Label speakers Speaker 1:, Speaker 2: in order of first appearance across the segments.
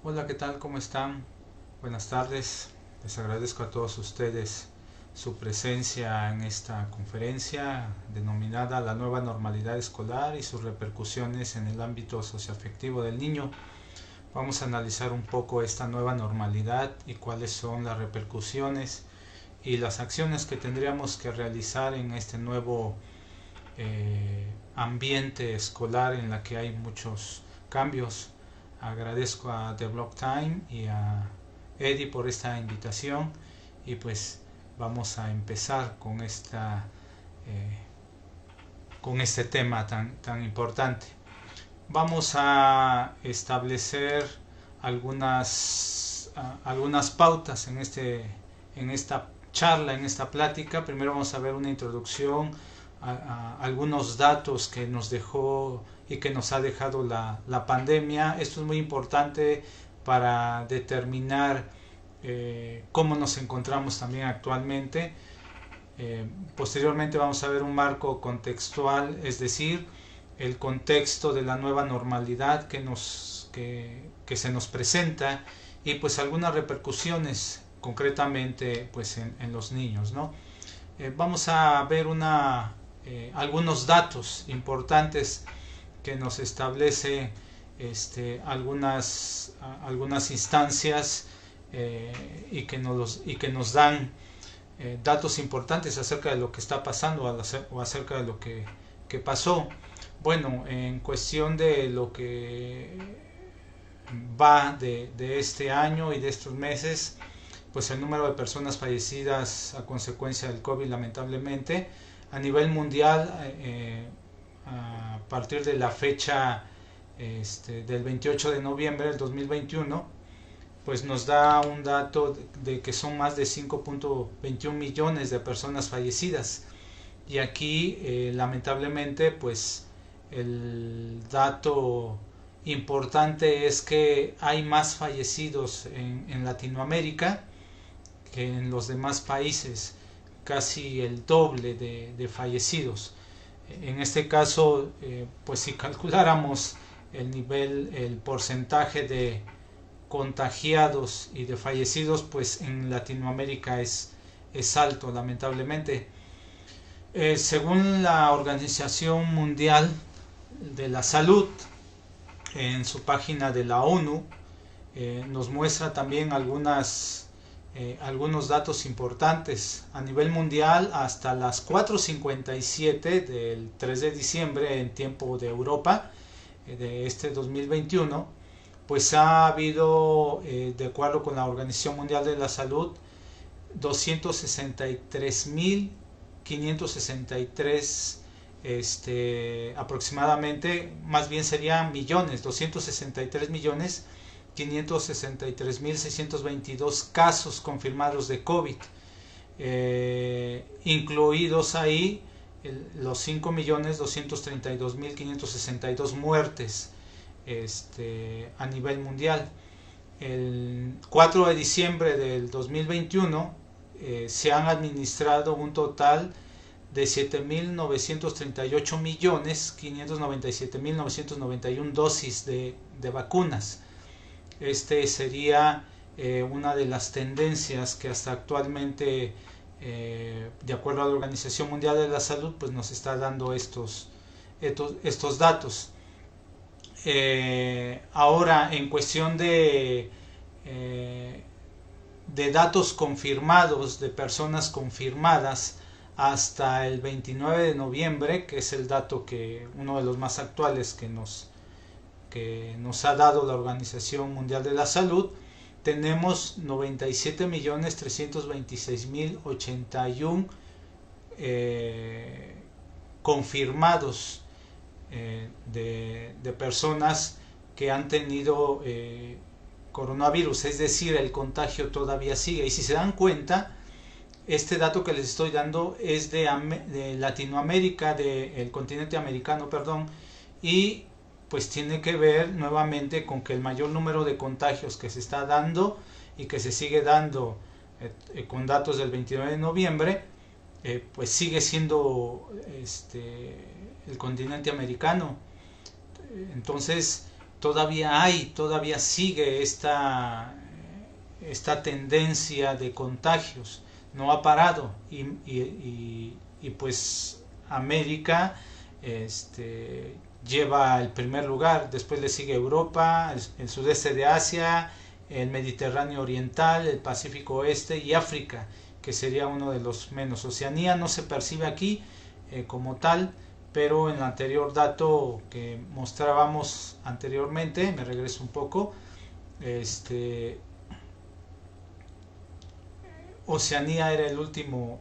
Speaker 1: Hola, ¿qué tal? ¿Cómo están? Buenas tardes. Les agradezco a todos ustedes su presencia en esta conferencia denominada La nueva normalidad escolar y sus repercusiones en el ámbito socioafectivo del niño. Vamos a analizar un poco esta nueva normalidad y cuáles son las repercusiones y las acciones que tendríamos que realizar en este nuevo ambiente escolar en la que hay muchos cambios. Agradezco a The Block Time y a Eddie por esta invitación y pues vamos a empezar eh, con este tema tan importante. Vamos a establecer algunas pautas en esta charla, en esta plática. Primero vamos a ver una introducción a algunos datos que nos dejó y que nos ha dejado la pandemia. Esto es muy importante para determinar cómo nos encontramos también actualmente. Posteriormente vamos a ver un marco contextual, es decir, el contexto de la nueva normalidad que se nos presenta y pues algunas repercusiones concretamente pues en los niños, ¿no? Vamos a ver algunos datos importantes que nos establece algunas instancias y que nos dan datos importantes acerca de lo que está pasando o acerca de lo que pasó. Bueno, en cuestión de lo que va de este año y de estos meses, pues el número de personas fallecidas a consecuencia del COVID, lamentablemente, a nivel mundial, a partir de la fecha del 28 de noviembre del 2021, pues nos da un dato de que son más de 5.21 millones de personas fallecidas. Y aquí, lamentablemente, pues el dato importante es que hay más fallecidos en Latinoamérica que en los demás países, casi el doble de fallecidos. En este caso, pues si calculáramos el porcentaje de contagiados y de fallecidos, pues en Latinoamérica es alto, lamentablemente. Según la Organización Mundial de la Salud, en su página de la ONU, nos muestra también algunos datos importantes. A nivel mundial, hasta las 4:57 del 3 de diciembre en tiempo de Europa, de este 2021, pues ha habido, de acuerdo con la Organización Mundial de la Salud, 263.563 aproximadamente, más bien serían millones, 263.563.622 casos confirmados de COVID, incluidos ahí los 5.232.562 muertes a nivel mundial. El 4 de diciembre del 2021 se han administrado un total de 7.938.597.991 dosis de vacunas. Este sería una de las tendencias que hasta actualmente, de acuerdo a la Organización Mundial de la Salud, pues nos está dando estos datos. Ahora, en cuestión de datos confirmados, de personas confirmadas, hasta el 29 de noviembre, que es el dato uno de los más actuales que nos ha dado la Organización Mundial de la Salud, tenemos 97.326.081 confirmados de personas que han tenido coronavirus, es decir, el contagio todavía sigue. Y si se dan cuenta, este dato que les estoy dando es de Latinoamérica, del continente americano, perdón, y pues tiene que ver nuevamente con que el mayor número de contagios que se está dando y que se sigue dando con datos del 29 de noviembre, pues sigue siendo el continente americano. Entonces, todavía sigue esta tendencia de contagios, no ha parado y pues América lleva el primer lugar, después le sigue Europa, el sudeste de Asia, el Mediterráneo oriental, el Pacífico oeste y África, que sería uno de los menos. Oceanía no se percibe aquí como tal, pero en el anterior dato que mostrábamos anteriormente, me regreso un poco, Oceanía era el último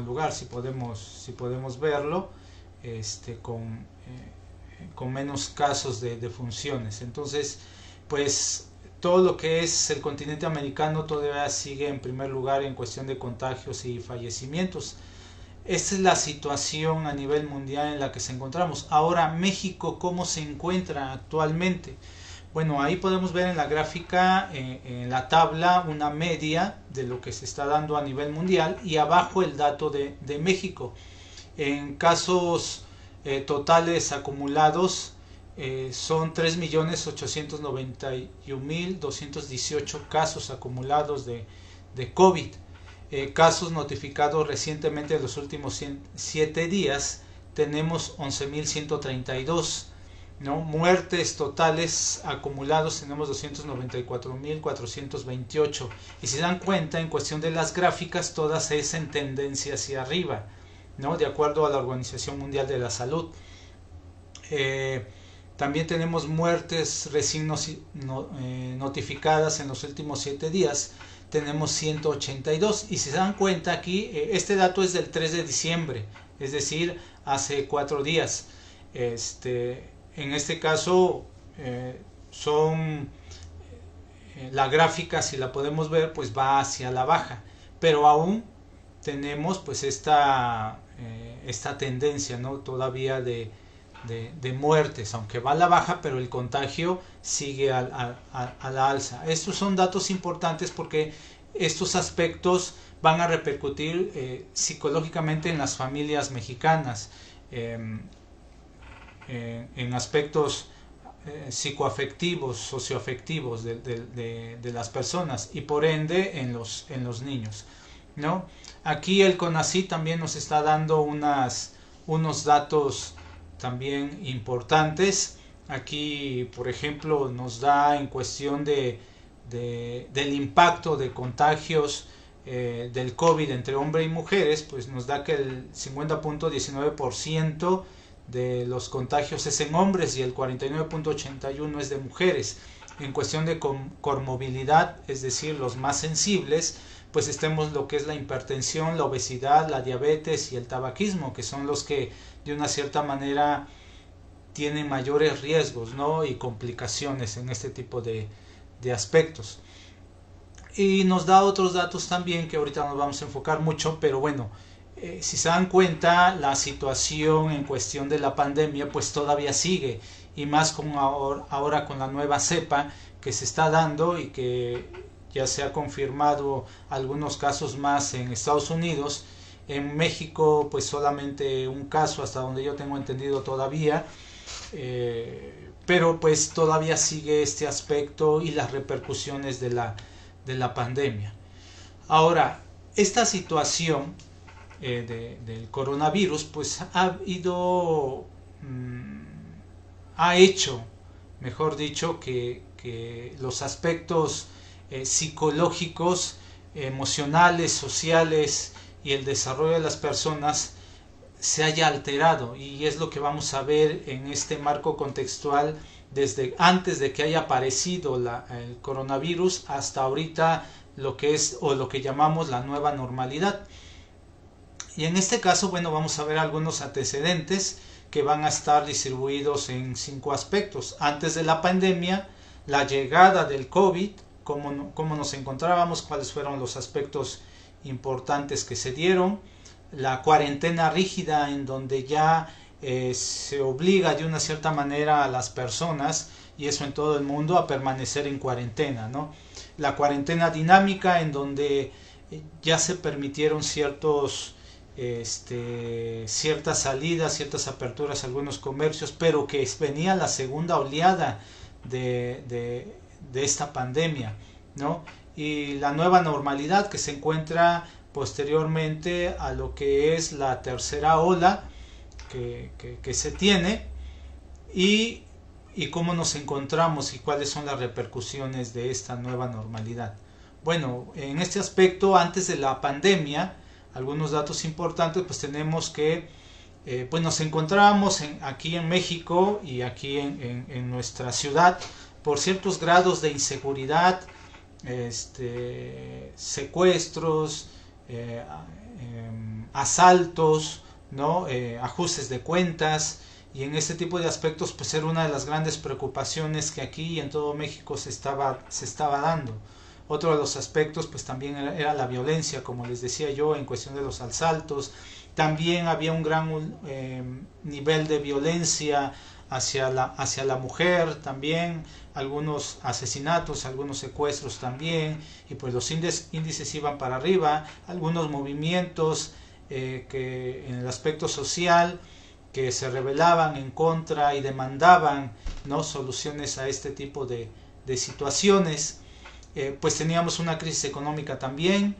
Speaker 1: lugar, si podemos verlo, con menos casos de funciones. Entonces, pues todo lo que es el continente americano todavía sigue en primer lugar en cuestión de contagios y fallecimientos. Esta es la situación a nivel mundial en la que se encontramos. Ahora, México, ¿cómo se encuentra actualmente? Bueno, ahí podemos ver en la gráfica, en la tabla, una media de lo que se está dando a nivel mundial y abajo el dato de México. En casos totales acumulados son 3.891.218 casos acumulados de COVID. Casos notificados recientemente en los últimos 7 días tenemos 11.132. ¿no? Muertes totales acumulados tenemos 294.428 y si se dan cuenta en cuestión de las gráficas todas es en tendencia hacia arriba, ¿no? De acuerdo a la Organización Mundial de la Salud. También tenemos muertes recién notificadas en los últimos 7 días, tenemos 182 y si se dan cuenta aquí este dato es del 3 de diciembre, es decir, hace 4 días. En este caso la gráfica, si la podemos ver, pues va hacia la baja, pero aún tenemos pues esta tendencia, ¿no? Todavía de muertes, aunque va a la baja, pero el contagio sigue a la alza. Estos son datos importantes porque estos aspectos van a repercutir psicológicamente en las familias mexicanas, en aspectos psicoafectivos, socioafectivos de las personas y por ende en los niños, ¿no? Aquí el CONACYT también nos está dando unos datos también importantes. Aquí, por ejemplo, nos da en cuestión del impacto de contagios del COVID entre hombres y mujeres, pues nos da que el 50.19% de los contagios es en hombres y el 49.81% es de mujeres. En cuestión de comorbilidad, es decir, los más sensibles, pues estemos lo que es la hipertensión, la obesidad, la diabetes y el tabaquismo, que son los que de una cierta manera tienen mayores riesgos, ¿no? Y complicaciones en este tipo de aspectos. Y nos da otros datos también que ahorita nos vamos a enfocar mucho, pero bueno, si se dan cuenta, la situación en cuestión de la pandemia pues todavía sigue, y más con ahora con la nueva cepa que se está dando y que ya se ha confirmado algunos casos más en Estados Unidos. En México pues solamente un caso hasta donde yo tengo entendido todavía, pero pues todavía sigue este aspecto y las repercusiones de la pandemia. Ahora, esta situación del coronavirus pues ha hecho, mejor dicho, que los aspectos psicológicos, emocionales, sociales y el desarrollo de las personas se haya alterado, y es lo que vamos a ver en este marco contextual desde antes de que haya aparecido el coronavirus hasta ahorita, lo que es o lo que llamamos la nueva normalidad. Y en este caso, bueno, vamos a ver algunos antecedentes que van a estar distribuidos en 5 aspectos. Antes de la pandemia, la llegada del COVID, cómo nos encontrábamos, cuáles fueron los aspectos importantes que se dieron, la cuarentena rígida en donde ya se obliga de una cierta manera a las personas, y eso en todo el mundo, a permanecer en cuarentena, ¿no? La cuarentena dinámica en donde ya se permitieron ciertas salidas, ciertas aperturas a algunos comercios, pero que venía la segunda oleada de esta pandemia, ¿no? Y la nueva normalidad que se encuentra posteriormente a lo que es la tercera ola que se tiene, y cómo nos encontramos y cuáles son las repercusiones de esta nueva normalidad. Bueno, en este aspecto, antes de la pandemia, algunos datos importantes, pues tenemos que pues nos encontrábamos aquí en México y aquí en nuestra ciudad por ciertos grados de inseguridad, secuestros, asaltos, ¿no? Ajustes de cuentas, y en este tipo de aspectos pues era una de las grandes preocupaciones que aquí y en todo México se estaba dando. Otro de los aspectos pues también era la violencia, como les decía yo, en cuestión de los asaltos. También había un gran nivel de violencia hacia la mujer, también algunos asesinatos, algunos secuestros también, y pues los índices iban para arriba, algunos movimientos que en el aspecto social que se rebelaban en contra y demandaban, ¿no?, soluciones a este tipo de situaciones. Pues teníamos una crisis económica también,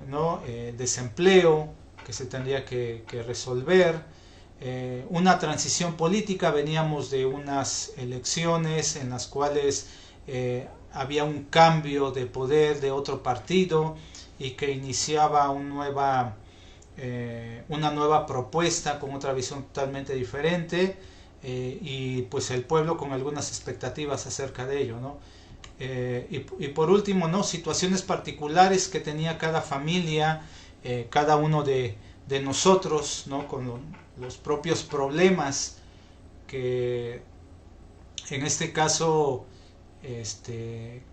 Speaker 1: ¿no? Desempleo que se tendría que resolver, una transición política. Veníamos de unas elecciones en las cuales había un cambio de poder de otro partido y que iniciaba una nueva propuesta con otra visión totalmente diferente, y pues el pueblo con algunas expectativas acerca de ello, ¿no? Y por último, ¿no?, situaciones particulares que tenía cada familia, cada uno de nosotros, ¿no?, con los propios problemas que en este caso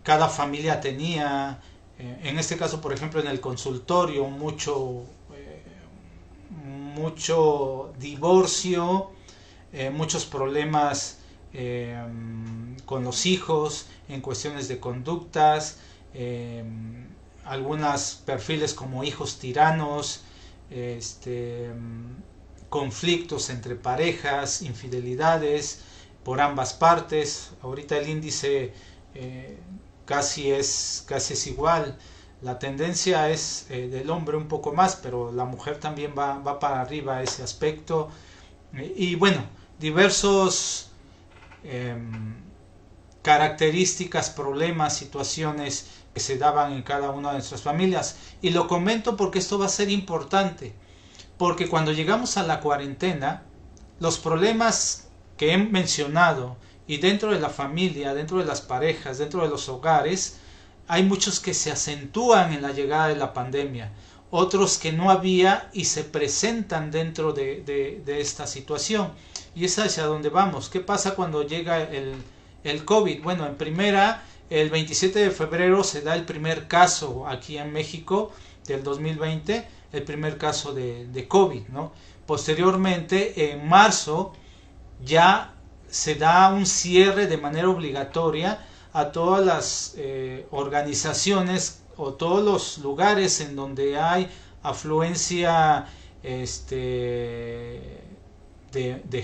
Speaker 1: cada familia tenía. En este caso, por ejemplo, en el consultorio, mucho divorcio, muchos problemas con los hijos en cuestiones de conductas, algunos perfiles como hijos tiranos, conflictos entre parejas, infidelidades por ambas partes. Ahorita el índice casi es igual. La tendencia es del hombre un poco más, pero la mujer también va para arriba ese aspecto. Y bueno, diversos características, problemas, situaciones que se daban en cada una de nuestras familias. Y lo comento porque esto va a ser importante, porque cuando llegamos a la cuarentena, los problemas que he mencionado, y dentro de la familia, dentro de las parejas, dentro de los hogares, hay muchos que se acentúan en la llegada de la pandemia, otros que no había y se presentan dentro de esta situación. Y es hacia donde vamos. ¿Qué pasa cuando llega el COVID? Bueno, en primera, el 27 de febrero se da el primer caso aquí en México del 2020, el primer caso de COVID, ¿no? Posteriormente, en marzo, ya se da un cierre de manera obligatoria a todas las organizaciones o todos los lugares en donde hay afluencia de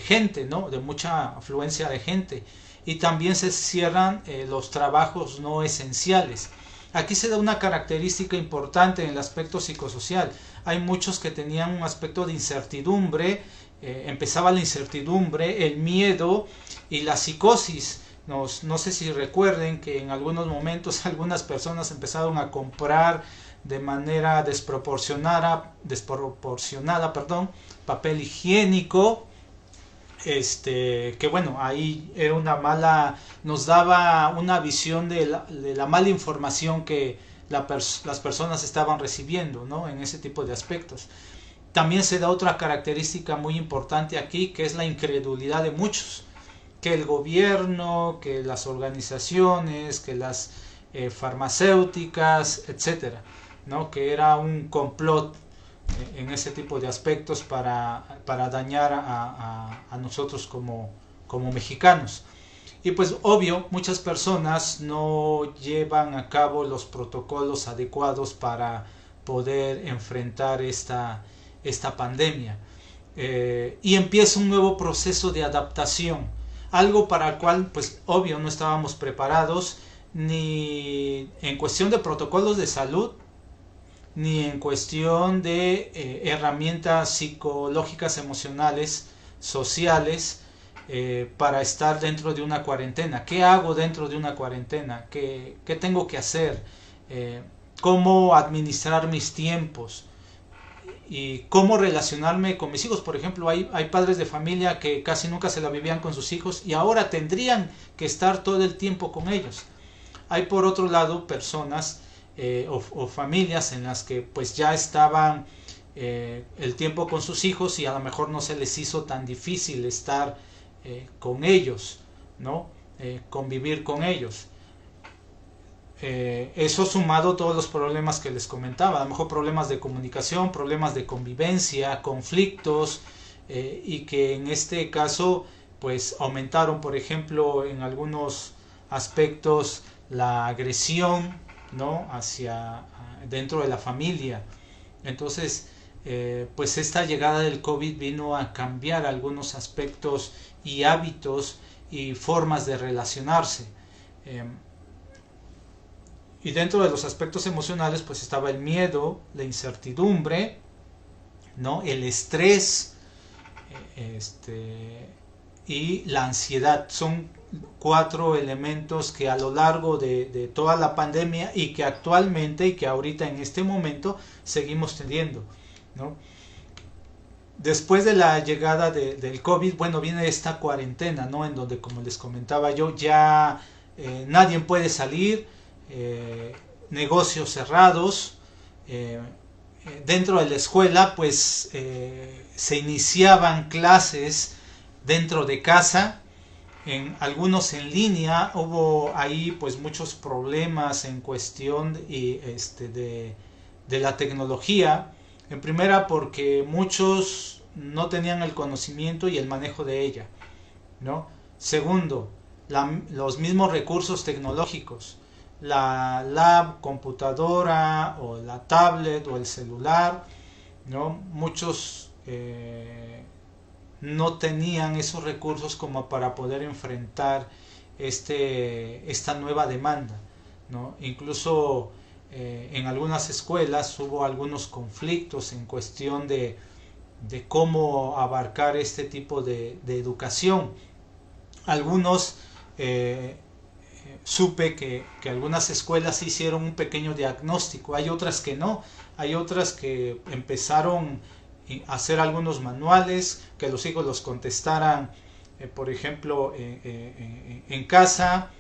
Speaker 1: gente, ¿no?, de mucha afluencia de gente. Y también se cierran los trabajos no esenciales. Aquí se da una característica importante en el aspecto psicosocial. Hay muchos que tenían un aspecto de incertidumbre, empezaba la incertidumbre, el miedo y la psicosis. No sé si recuerden que en algunos momentos algunas personas empezaron a comprar de manera desproporcionada, papel higiénico, que bueno, ahí era nos daba una visión de la mala información que las personas estaban recibiendo, ¿no?, en ese tipo de aspectos. También se da otra característica muy importante aquí, que es la incredulidad de muchos, que el gobierno, que las organizaciones, que las farmacéuticas, etcétera, ¿no?, que era un complot en ese tipo de aspectos para dañar a nosotros como mexicanos. Y pues obvio, muchas personas no llevan a cabo los protocolos adecuados para poder enfrentar esta pandemia. Y empieza un nuevo proceso de adaptación. algo para el cual, pues obvio, no estábamos preparados, ni en cuestión de protocolos de salud, ni en cuestión de herramientas psicológicas, emocionales, sociales, para estar dentro de una cuarentena. ¿Qué hago dentro de una cuarentena? ¿Qué tengo que hacer? ¿Cómo administrar mis tiempos? Y cómo relacionarme con mis hijos. Por ejemplo, hay padres de familia que casi nunca se la vivían con sus hijos y ahora tendrían que estar todo el tiempo con ellos. Hay por otro lado personas o familias en las que pues ya estaban el tiempo con sus hijos y a lo mejor no se les hizo tan difícil estar con ellos, ¿no? Convivir con ellos. Eso sumado a todos los problemas que les comentaba, a lo mejor problemas de comunicación, problemas de convivencia, conflictos, y que en este caso pues aumentaron, por ejemplo, en algunos aspectos la agresión, ¿no? Hacia dentro de la familia. Entonces, pues esta llegada del COVID vino a cambiar algunos aspectos y hábitos y formas de relacionarse. Y dentro de los aspectos emocionales pues estaba el miedo, la incertidumbre, ¿no? El estrés, y la ansiedad. Son 4 elementos que a lo largo de toda la pandemia y que actualmente y que ahorita en este momento seguimos teniendo, ¿no? Después de la llegada del COVID, bueno, viene esta cuarentena, ¿no? En donde, como les comentaba yo, ya nadie puede salir, negocios cerrados, dentro de la escuela pues se iniciaban clases dentro de casa, en algunos en línea. Hubo ahí pues muchos problemas en cuestión de la tecnología, en primera porque muchos no tenían el conocimiento y el manejo de ella, ¿no? Segundo, los mismos recursos tecnológicos, la computadora o la tablet o el celular, ¿no? Muchos no tenían esos recursos como para poder enfrentar esta nueva demanda, ¿no? Incluso en algunas escuelas hubo algunos conflictos en cuestión de cómo abarcar este tipo de educación. Algunos supe que algunas escuelas hicieron un pequeño diagnóstico, hay otras que no, hay otras que empezaron a hacer algunos manuales, que los hijos los contestaran, por ejemplo, en casa,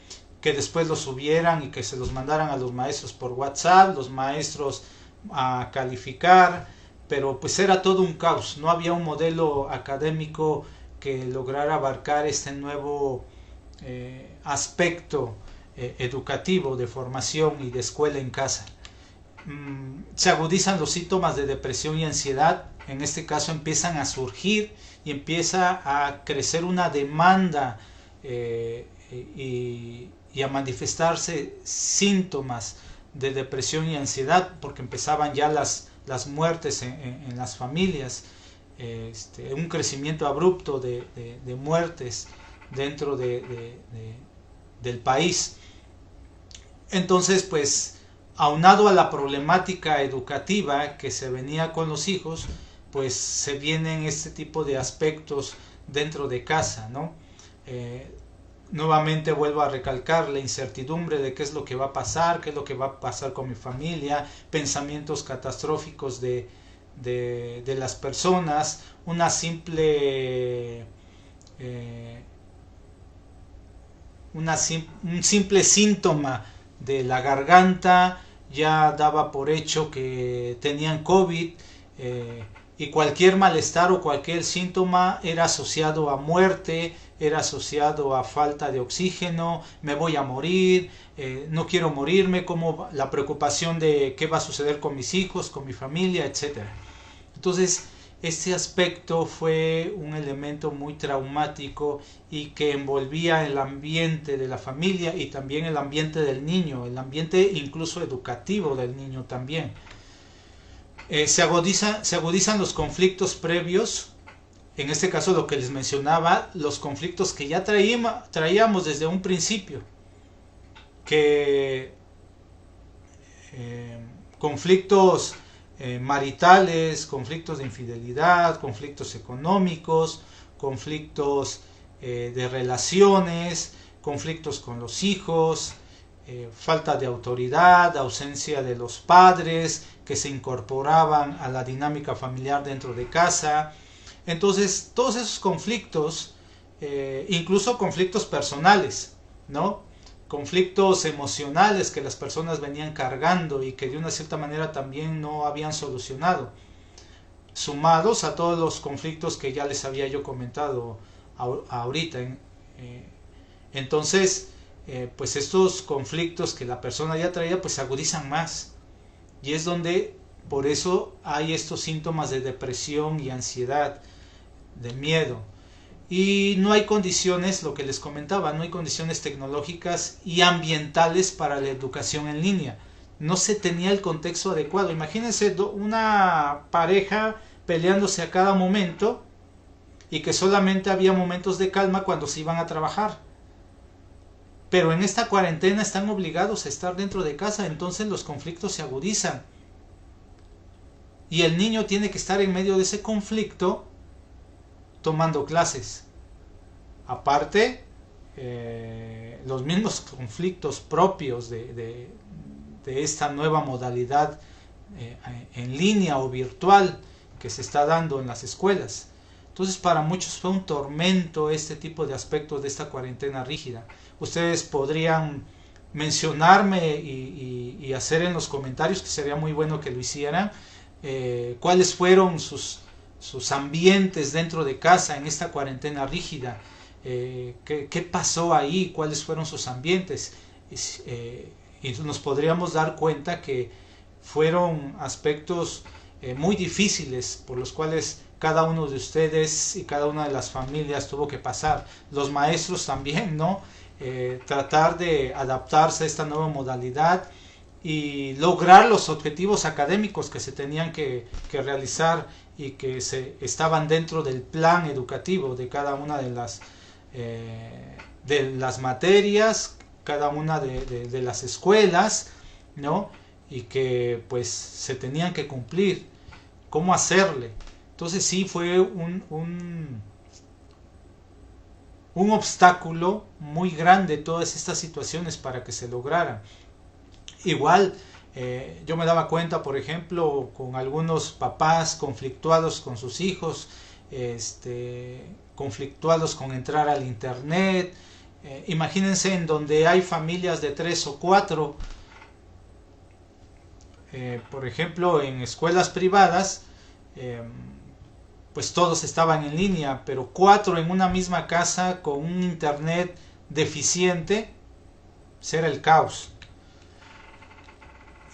Speaker 1: que después los subieran y que se los mandaran a los maestros por WhatsApp, los maestros a calificar, pero pues era todo un caos, no había un modelo académico que lograra abarcar este nuevo aspecto educativo de formación y de escuela en casa. Se agudizan los síntomas de depresión y ansiedad, en este caso empiezan a surgir y empieza a crecer una demanda y a manifestarse síntomas de depresión y ansiedad, porque empezaban ya las muertes en las familias, un crecimiento abrupto de muertes dentro del país. Entonces, pues, aunado a la problemática educativa que se venía con los hijos, pues se vienen este tipo de aspectos dentro de casa, ¿no? Nuevamente vuelvo a recalcar la incertidumbre de qué es lo que va a pasar, qué es lo que va a pasar con mi familia, pensamientos catastróficos de las personas, un simple síntoma de la garganta ya daba por hecho que tenían COVID, y cualquier malestar o cualquier síntoma era asociado a muerte, era asociado a falta de oxígeno, me voy a morir, no quiero morirme, como la preocupación de qué va a suceder con mis hijos, con mi familia, etc. Entonces, este aspecto fue un elemento muy traumático y que envolvía el ambiente de la familia y también el ambiente del niño, el ambiente incluso educativo del niño también. Se agudizan los conflictos previos En este caso, lo que les mencionaba, los conflictos que ya traíamos desde un principio, que conflictos maritales, conflictos de infidelidad, conflictos económicos, conflictos de relaciones, conflictos con los hijos, falta de autoridad, ausencia de los padres que se incorporaban a la dinámica familiar dentro de casa. Entonces, todos esos conflictos, incluso conflictos personales, ¿no? Conflictos emocionales que las personas venían cargando y que de una cierta manera también no habían solucionado, sumados a todos los conflictos que ya les había yo comentado ahorita. Entonces, pues estos conflictos que la persona ya traía, pues se agudizan más. Y es donde, por eso hay estos síntomas de depresión y ansiedad, de miedo. Y no hay condiciones, lo que les comentaba, no hay condiciones tecnológicas y ambientales para la educación en línea. No se tenía el contexto adecuado. Imagínense una pareja peleándose a cada momento y que solamente había momentos de calma cuando se iban a trabajar. Pero en esta cuarentena están obligados a estar dentro de casa, entonces los conflictos se agudizan. Y el niño tiene que estar en medio de ese conflicto tomando clases. Aparte, los mismos conflictos propios de esta nueva modalidad en línea o virtual que se está dando en las escuelas. Entonces, para muchos fue un tormento este tipo de aspectos de esta cuarentena rígida. Ustedes podrían mencionarme y hacer en los comentarios, que sería muy bueno que lo hicieran, cuáles fueron sus ambientes dentro de casa en esta cuarentena rígida, qué pasó ahí, cuáles fueron sus ambientes, y nos podríamos dar cuenta que fueron aspectos muy difíciles por los cuales cada uno de ustedes y cada una de las familias tuvo que pasar. Los maestros también, ¿no? Tratar de adaptarse a esta nueva modalidad y lograr los objetivos académicos que se tenían que realizar y que estaban dentro del plan educativo de cada una de las materias, cada una de las escuelas, ¿no? Y que pues se tenían que cumplir. ¿Cómo hacerle? Entonces sí fue un obstáculo muy grande todas estas situaciones para que se lograran. Igual yo me daba cuenta, por ejemplo, con algunos papás conflictuados con sus hijos, conflictuados con entrar al internet. Imagínense en donde hay familias de 3 o 4, por ejemplo, en escuelas privadas, pues todos estaban en línea, pero 4 en una misma casa con un internet deficiente, será el caos.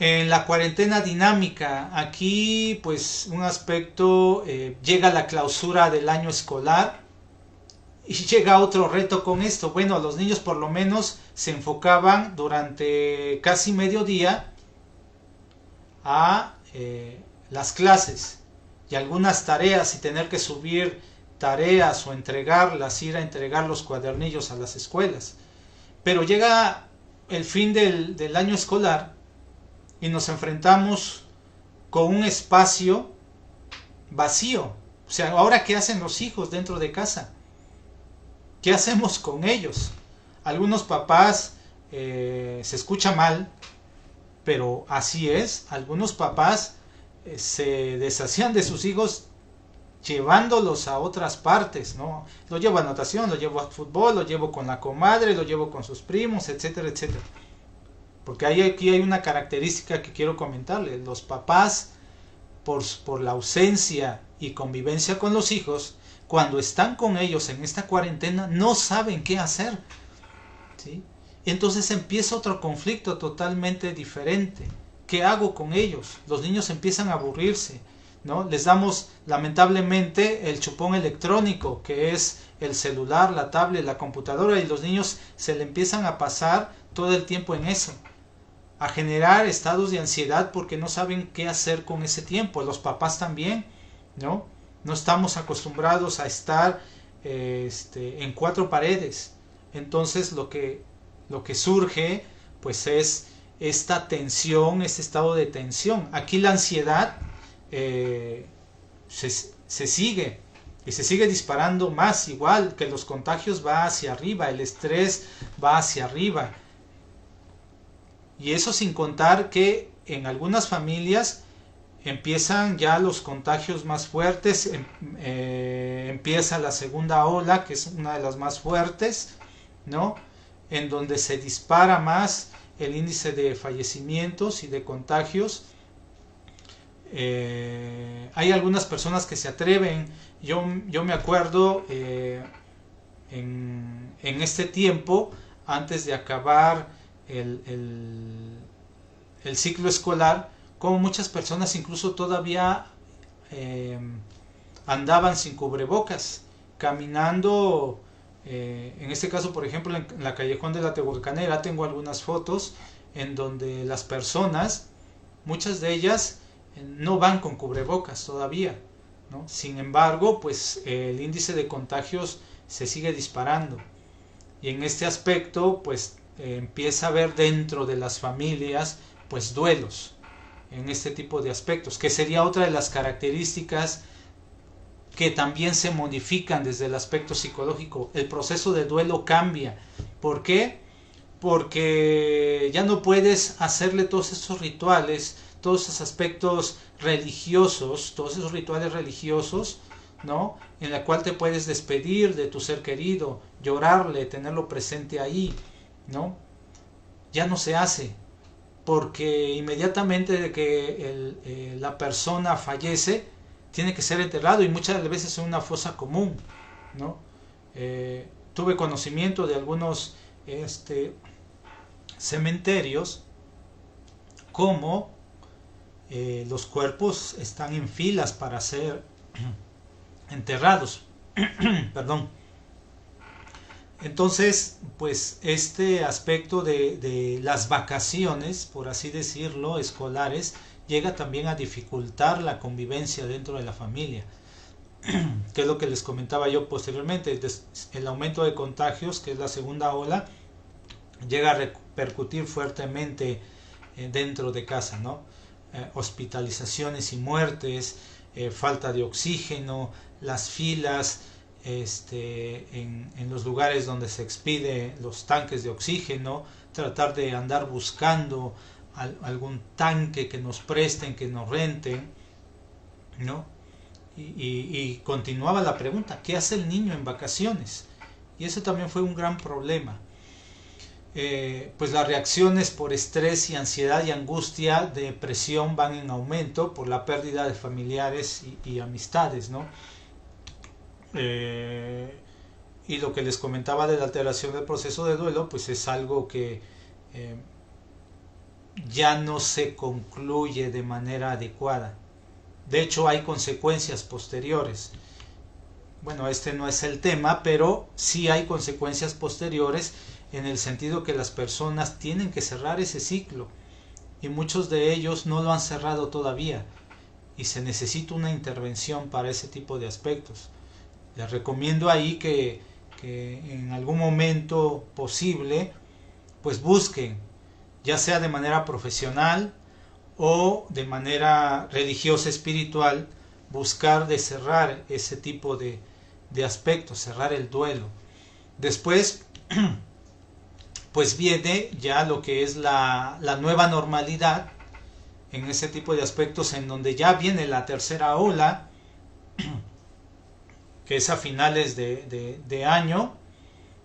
Speaker 1: En la cuarentena dinámica, aquí pues un aspecto, llega la clausura del año escolar y llega otro reto con esto. Bueno, los niños por lo menos se enfocaban durante casi mediodía a las clases y algunas tareas, y tener que subir tareas o entregarlas, ir a entregar los cuadernillos a las escuelas. Pero llega el fin del año escolar y nos enfrentamos con un espacio vacío. O sea, ¿ahora qué hacen los hijos dentro de casa? ¿Qué hacemos con ellos? Algunos papás, se escucha mal, pero así es, algunos papás se deshacían de sus hijos llevándolos a otras partes, ¿no? Lo llevo a natación, lo llevo a fútbol, lo llevo con la comadre, lo llevo con sus primos, etcétera, etcétera. Porque aquí hay una característica que quiero comentarles. Los papás, por la ausencia y convivencia con los hijos, cuando están con ellos en esta cuarentena, no saben qué hacer, ¿sí? Entonces empieza otro conflicto totalmente diferente. ¿Qué hago con ellos? Los niños empiezan a aburrirse, ¿no? Les damos lamentablemente el chupón electrónico, que es el celular, la tablet, la computadora, y los niños se le empiezan a pasar todo el tiempo en eso, a generar estados de ansiedad porque no saben qué hacer con ese tiempo. Los papás también, ¿no? No estamos acostumbrados a estar en cuatro paredes. Entonces lo que surge pues es esta tensión, este estado de tensión. Aquí la ansiedad se sigue y se sigue disparando más, igual que los contagios va hacia arriba, el estrés va hacia arriba. Y eso sin contar que en algunas familias empiezan ya los contagios más fuertes, empieza la segunda ola, que es una de las más fuertes, ¿no? En donde se dispara más el índice de fallecimientos y de contagios. Hay algunas personas que se atreven, yo me acuerdo en este tiempo, antes de acabar el ciclo escolar, como muchas personas incluso todavía andaban sin cubrebocas, caminando, en este caso por ejemplo en la Callejón de la Tehuacanera tengo algunas fotos en donde las personas, muchas de ellas no van con cubrebocas todavía, ¿no? Sin embargo, pues el índice de contagios se sigue disparando y en este aspecto pues empieza a haber dentro de las familias pues duelos en este tipo de aspectos, que sería otra de las características que también se modifican desde el aspecto psicológico. El proceso de duelo cambia. ¿Por qué? Porque ya no puedes hacerle todos esos rituales, todos esos aspectos religiosos, todos esos rituales religiosos, ¿no? En la cual te puedes despedir de tu ser querido, llorarle, tenerlo presente ahí, ¿no? Ya no se hace, porque inmediatamente de que la persona fallece, tiene que ser enterrado y muchas veces en una fosa común, ¿no? Tuve conocimiento de algunos cementerios como los cuerpos están en filas para ser enterrados. Perdón. Entonces, pues este aspecto de las vacaciones, por así decirlo, escolares, llega también a dificultar la convivencia dentro de la familia, que es lo que les comentaba yo posteriormente. El aumento de contagios, que es la segunda ola, llega a repercutir fuertemente dentro de casa, ¿no? Hospitalizaciones y muertes, falta de oxígeno, las filas en los lugares donde se expide los tanques de oxígeno, tratar de andar buscando algún tanque que nos presten, que nos renten, ¿no? Y continuaba la pregunta, ¿qué hace el niño en vacaciones? Y eso también fue un gran problema. Pues las reacciones por estrés y ansiedad y angustia, depresión van en aumento por la pérdida de familiares y amistades, ¿no? Y lo que les comentaba de la alteración del proceso de duelo, pues es algo que ya no se concluye de manera adecuada. De hecho, hay consecuencias posteriores. Bueno, este no es el tema, pero sí hay consecuencias posteriores en el sentido que las personas tienen que cerrar ese ciclo y muchos de ellos no lo han cerrado todavía y se necesita una intervención para ese tipo de aspectos. Les recomiendo ahí que en algún momento posible pues busquen, ya sea de manera profesional o de manera religiosa espiritual, buscar de cerrar ese tipo de aspectos, cerrar el duelo. Después pues viene ya lo que es la nueva normalidad en ese tipo de aspectos, en donde ya viene la tercera ola, que es a finales de año,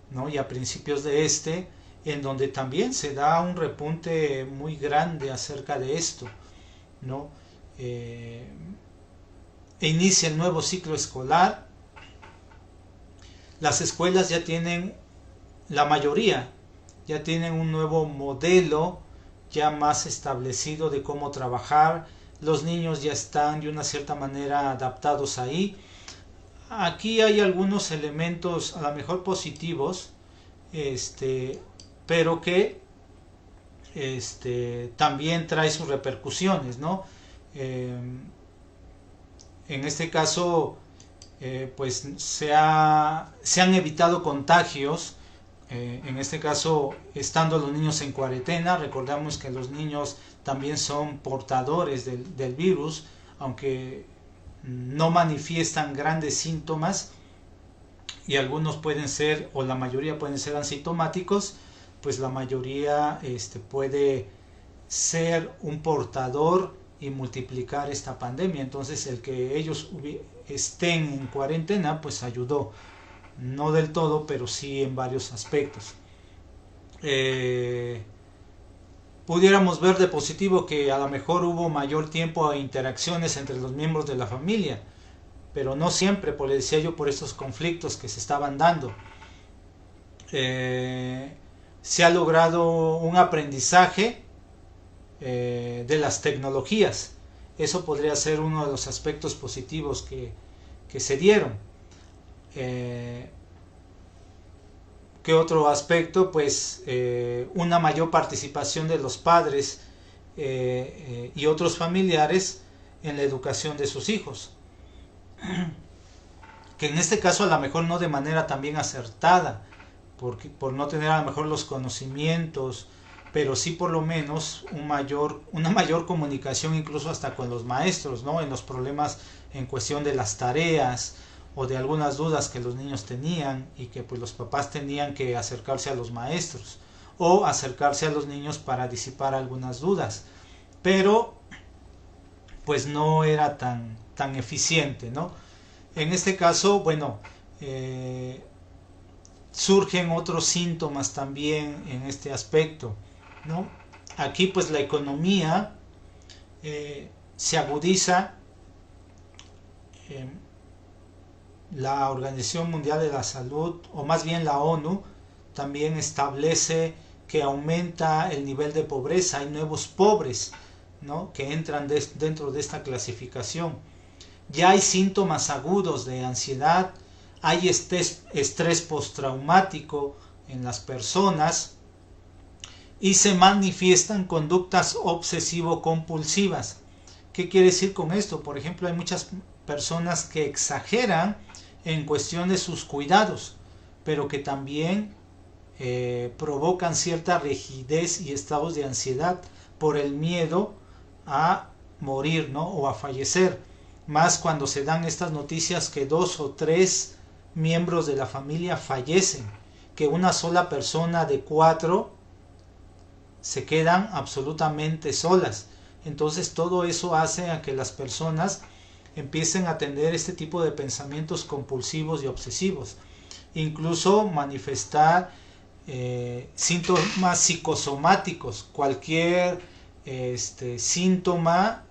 Speaker 1: ¿no? Y a principios de en donde también se da un repunte muy grande acerca de esto, ¿no? Inicia el nuevo ciclo escolar. Las escuelas ya tienen, la mayoría, ya tienen un nuevo modelo ya más establecido de cómo trabajar. Los niños ya están de una cierta manera adaptados ahí. Aquí hay algunos elementos a lo mejor positivos, pero que también trae sus repercusiones, ¿no? En este caso, pues se han evitado contagios. En este caso, estando los niños en cuarentena, recordamos que los niños también son portadores del virus, aunque no manifiestan grandes síntomas, y algunos pueden ser, o la mayoría pueden ser asintomáticos, pues la mayoría puede ser un portador y multiplicar esta pandemia. Entonces el que ellos estén en cuarentena pues ayudó, no del todo, pero sí en varios aspectos. Pudiéramos ver de positivo que a lo mejor hubo mayor tiempo e interacciones entre los miembros de la familia, pero no siempre, por decía yo, por estos conflictos que se estaban dando. Se ha logrado un aprendizaje de las tecnologías. Eso podría ser uno de los aspectos positivos que se dieron. ¿Qué otro aspecto? Pues una mayor participación de los padres y otros familiares en la educación de sus hijos. Que en este caso a lo mejor no de manera también acertada, por no tener a lo mejor los conocimientos, pero sí por lo menos una mayor comunicación incluso hasta con los maestros, ¿no? En los problemas en cuestión de las tareas o de algunas dudas que los niños tenían, y que pues los papás tenían que acercarse a los maestros o acercarse a los niños para disipar algunas dudas, pero pues no era tan eficiente, ¿no? En este caso, bueno, surgen otros síntomas también en este aspecto, ¿no? Aquí pues la economía se agudiza. La Organización Mundial de la Salud, o más bien la ONU, también establece que aumenta el nivel de pobreza. Hay nuevos pobres, ¿no?, que entran dentro de esta clasificación. Ya hay síntomas agudos de ansiedad, hay estrés postraumático en las personas, y se manifiestan conductas obsesivo-compulsivas. ¿Qué quiere decir con esto? Por ejemplo, hay muchas personas que exageran en cuestión de sus cuidados, pero que también provocan cierta rigidez y estados de ansiedad por el miedo a morir, ¿no?, o a fallecer. Más cuando se dan estas noticias que 2 o 3 miembros de la familia fallecen, que una sola persona de 4 se quedan absolutamente solas. Entonces todo eso hace a que las personas empiecen a tener este tipo de pensamientos compulsivos y obsesivos, incluso manifestar síntomas psicosomáticos, cualquier síntoma,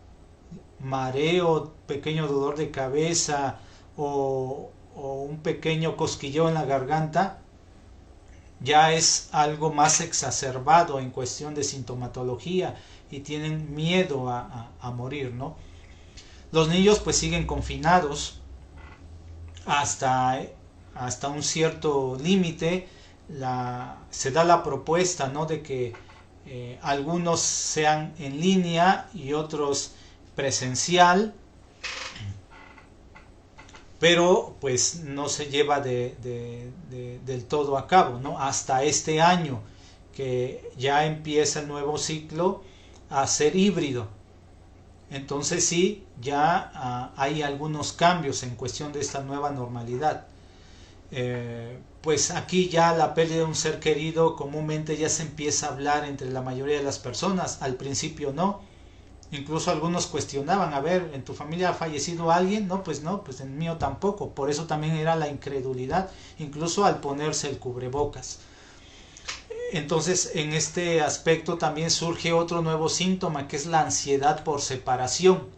Speaker 1: mareo, pequeño dolor de cabeza o un pequeño cosquilleo en la garganta, ya es algo más exacerbado en cuestión de sintomatología y tienen miedo a morir, ¿no? Los niños pues siguen confinados hasta un cierto límite. Se da la propuesta, ¿no?, de que algunos sean en línea y otros presencial, pero pues no se lleva del todo a cabo, ¿no? Hasta este año, que ya empieza el nuevo ciclo a ser híbrido. Entonces sí, ya hay algunos cambios en cuestión de esta nueva normalidad. Pues aquí ya la pérdida de un ser querido comúnmente ya se empieza a hablar entre la mayoría de las personas. Al principio no. Incluso algunos cuestionaban, a ver, ¿en tu familia ha fallecido alguien? No, pues en el mío tampoco. Por eso también era la incredulidad, incluso al ponerse el cubrebocas. Entonces, en este aspecto también surge otro nuevo síntoma, que es la ansiedad por separación.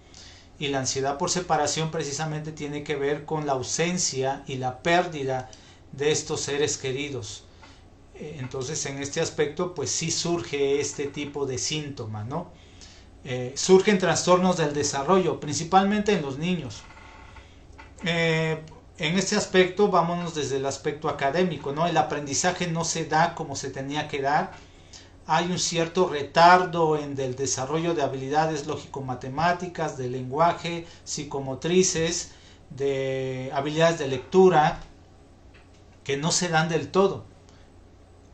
Speaker 1: Y la ansiedad por separación precisamente tiene que ver con la ausencia y la pérdida de estos seres queridos. Entonces, en este aspecto, pues sí surge este tipo de síntoma, ¿no? Surgen trastornos del desarrollo, principalmente en los niños. En este aspecto, vámonos desde el aspecto académico, ¿no? El aprendizaje no se da como se tenía que dar. Hay un cierto retardo en el desarrollo de habilidades lógico-matemáticas, de lenguaje, psicomotrices, de habilidades de lectura que no se dan del todo,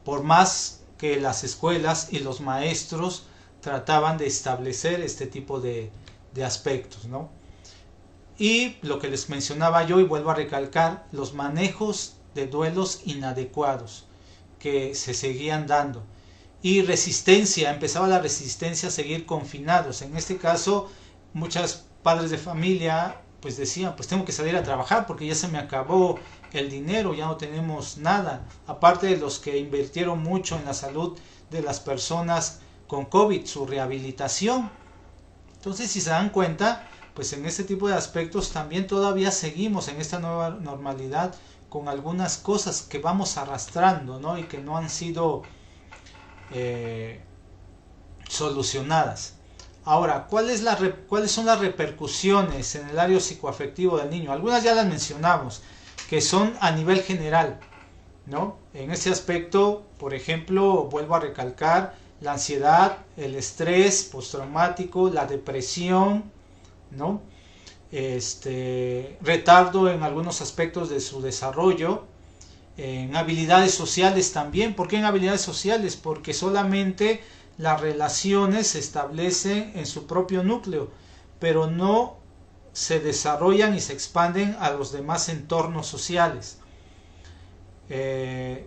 Speaker 1: por más que las escuelas y los maestros trataban de establecer este tipo de aspectos, ¿no? Y lo que les mencionaba yo, y vuelvo a recalcar, los manejos de duelos inadecuados que se seguían dando. Y resistencia, empezaba la resistencia a seguir confinados. En este caso, muchos padres de familia pues decían, pues tengo que salir a trabajar porque ya se me acabó el dinero, ya no tenemos nada. Aparte de los que invirtieron mucho en la salud de las personas con COVID, su rehabilitación. Entonces, si se dan cuenta, pues en este tipo de aspectos también todavía seguimos en esta nueva normalidad con algunas cosas que vamos arrastrando, ¿no? Y que no han sido solucionadas. Ahora, ¿cuáles son las repercusiones en el área psicoafectivo del niño? Algunas ya las mencionamos, que son a nivel general, ¿no? En ese aspecto, por ejemplo, vuelvo a recalcar la ansiedad, el estrés postraumático, la depresión, ¿no? Retardo en algunos aspectos de su desarrollo, en habilidades sociales también. ¿Por qué en habilidades sociales? Porque solamente las relaciones se establecen en su propio núcleo, pero no se desarrollan y se expanden a los demás entornos sociales. En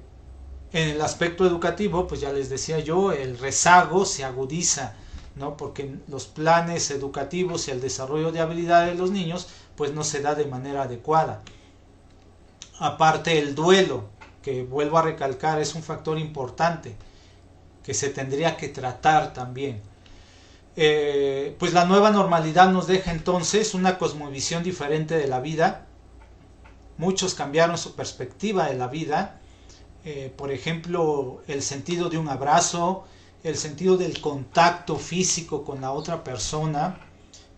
Speaker 1: el aspecto educativo, pues ya les decía yo, el rezago se agudiza, ¿no? Porque los planes educativos y el desarrollo de habilidades de los niños pues no se da de manera adecuada. Aparte, el duelo, que vuelvo a recalcar, es un factor importante que se tendría que tratar también. Pues la nueva normalidad nos deja entonces una cosmovisión diferente de la vida. Muchos cambiaron su perspectiva de la vida. Por ejemplo, el sentido de un abrazo, el sentido del contacto físico con la otra persona,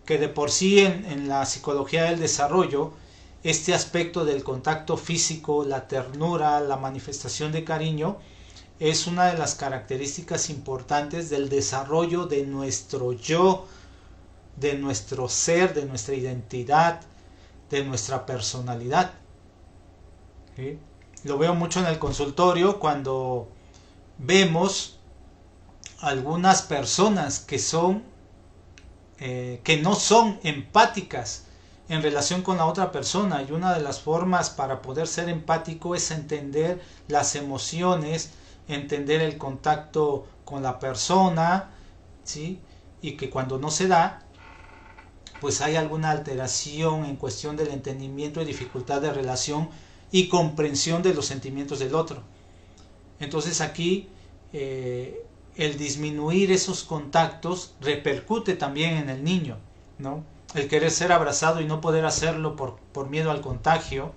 Speaker 1: que de por sí en la psicología del desarrollo, este aspecto del contacto físico, la ternura, la manifestación de cariño, es una de las características importantes del desarrollo de nuestro yo, de nuestro ser, de nuestra identidad, de nuestra personalidad. ¿Sí? Lo veo mucho en el consultorio cuando vemos algunas personas que no son empáticas en relación con la otra persona, y una de las formas para poder ser empático es entender las emociones, entender el contacto con la persona, ¿sí? Y que cuando no se da, pues hay alguna alteración en cuestión del entendimiento y dificultad de relación y comprensión de los sentimientos del otro. Entonces aquí el disminuir esos contactos repercute también en el niño, ¿no? El querer ser abrazado y no poder hacerlo por miedo al contagio,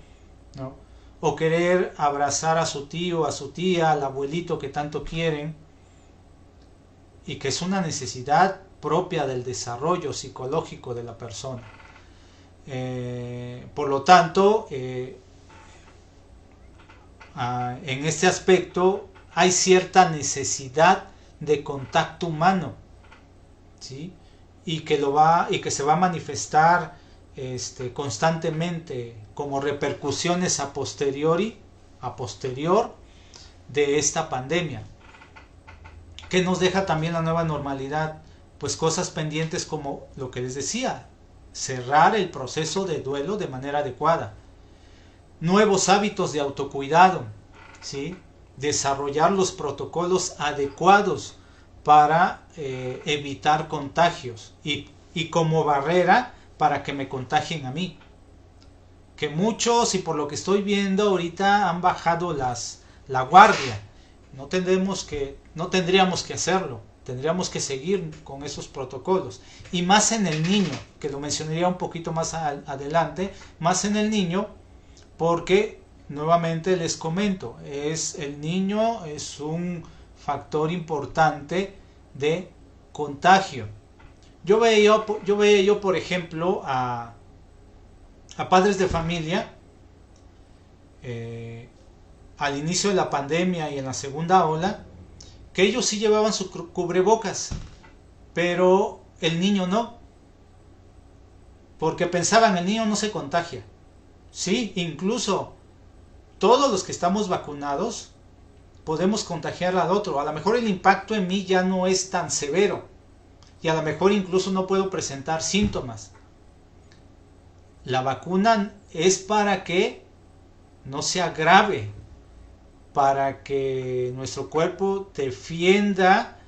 Speaker 1: ¿no? O querer abrazar a su tío, a su tía, al abuelito que tanto quieren, y que es una necesidad propia del desarrollo psicológico de la persona. Por lo tanto, en este aspecto hay cierta necesidad de contacto humano, ¿sí? Y que se va a manifestar constantemente como repercusiones a posterior de esta pandemia. ¿Qué nos deja también la nueva normalidad? Pues cosas pendientes como lo que les decía, cerrar el proceso de duelo de manera adecuada, nuevos hábitos de autocuidado, ¿sí? Desarrollar los protocolos adecuados para evitar contagios y como barrera para que me contagien a mí. Que muchos, y por lo que estoy viendo ahorita, han bajado la guardia. No tendríamos que hacerlo. Tendríamos que seguir con esos protocolos. Y más en el niño, que lo mencionaría un poquito más adelante, más en el niño, porque nuevamente les comento, el niño es un factor importante de contagio. Yo veía por ejemplo, a padres de familia al inicio de la pandemia y en la segunda ola, que ellos sí llevaban su cubrebocas, pero el niño no, porque pensaban el niño no se contagia. Sí, incluso todos los que estamos vacunados podemos contagiar al otro. A lo mejor el impacto en mí ya no es tan severo y a lo mejor incluso no puedo presentar síntomas. La vacuna es para que no sea grave, para que nuestro cuerpo defienda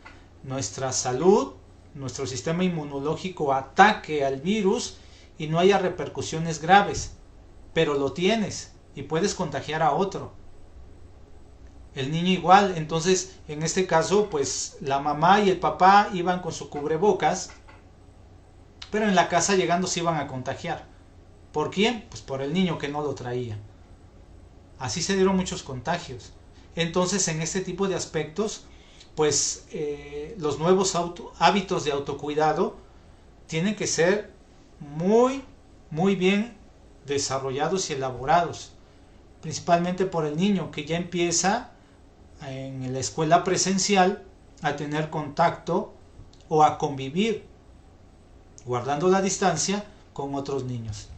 Speaker 1: nuestra salud, nuestro sistema inmunológico ataque al virus y no haya repercusiones graves. Pero lo tienes y puedes contagiar a otro. El niño igual, entonces en este caso pues la mamá y el papá iban con su cubrebocas, pero en la casa llegando se iban a contagiar. ¿Por quién? Pues por el niño que no lo traía. Así se dieron muchos contagios. Entonces en este tipo de aspectos pues los nuevos hábitos de autocuidado tienen que ser muy bien desarrollados y elaborados, principalmente por el niño que ya empieza en la escuela presencial a tener contacto o a convivir, guardando la distancia, con otros niños.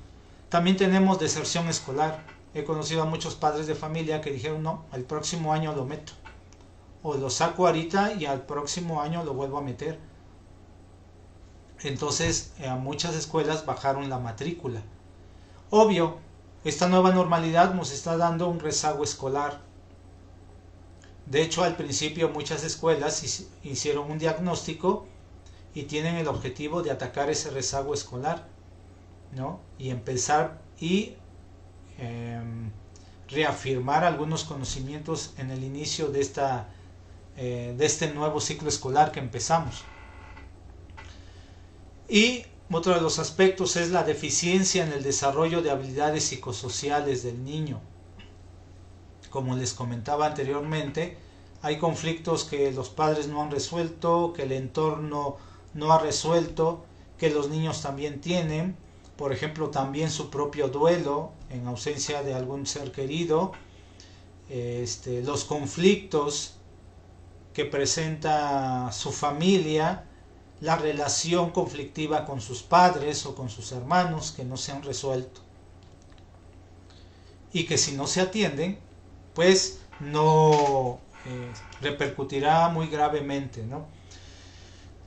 Speaker 1: También tenemos deserción escolar. He conocido a muchos padres de familia que dijeron no, el próximo año lo meto, o lo saco ahorita y al próximo año lo vuelvo a meter. Entonces a muchas escuelas bajaron la matrícula. Obvio, esta nueva normalidad nos está dando un rezago escolar. De hecho, al principio muchas escuelas hicieron un diagnóstico y tienen el objetivo de atacar ese rezago escolar, ¿no? Y empezar y reafirmar algunos conocimientos en el inicio de este nuevo ciclo escolar que empezamos. Y otro de los aspectos es la deficiencia en el desarrollo de habilidades psicosociales del niño. Como les comentaba anteriormente, hay conflictos que los padres no han resuelto, que el entorno no ha resuelto, que los niños también tienen. Por ejemplo, también su propio duelo en ausencia de algún ser querido. Los conflictos que presenta su familia, la relación conflictiva con sus padres o con sus hermanos que no se han resuelto y que si no se atienden pues no repercutirá muy gravemente, ¿no?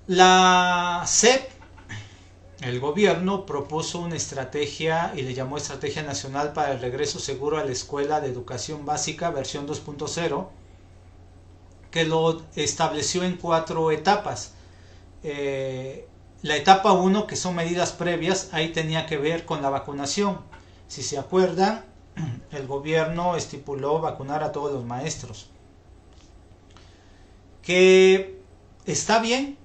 Speaker 1: La SEP, el gobierno, propuso una estrategia y le llamó Estrategia Nacional para el Regreso Seguro a la Escuela de Educación Básica versión 2.0, que lo estableció en 4 etapas. La etapa 1, que son medidas previas, ahí tenía que ver con la vacunación. Si se acuerdan, el gobierno estipuló vacunar a todos los maestros, que está bien,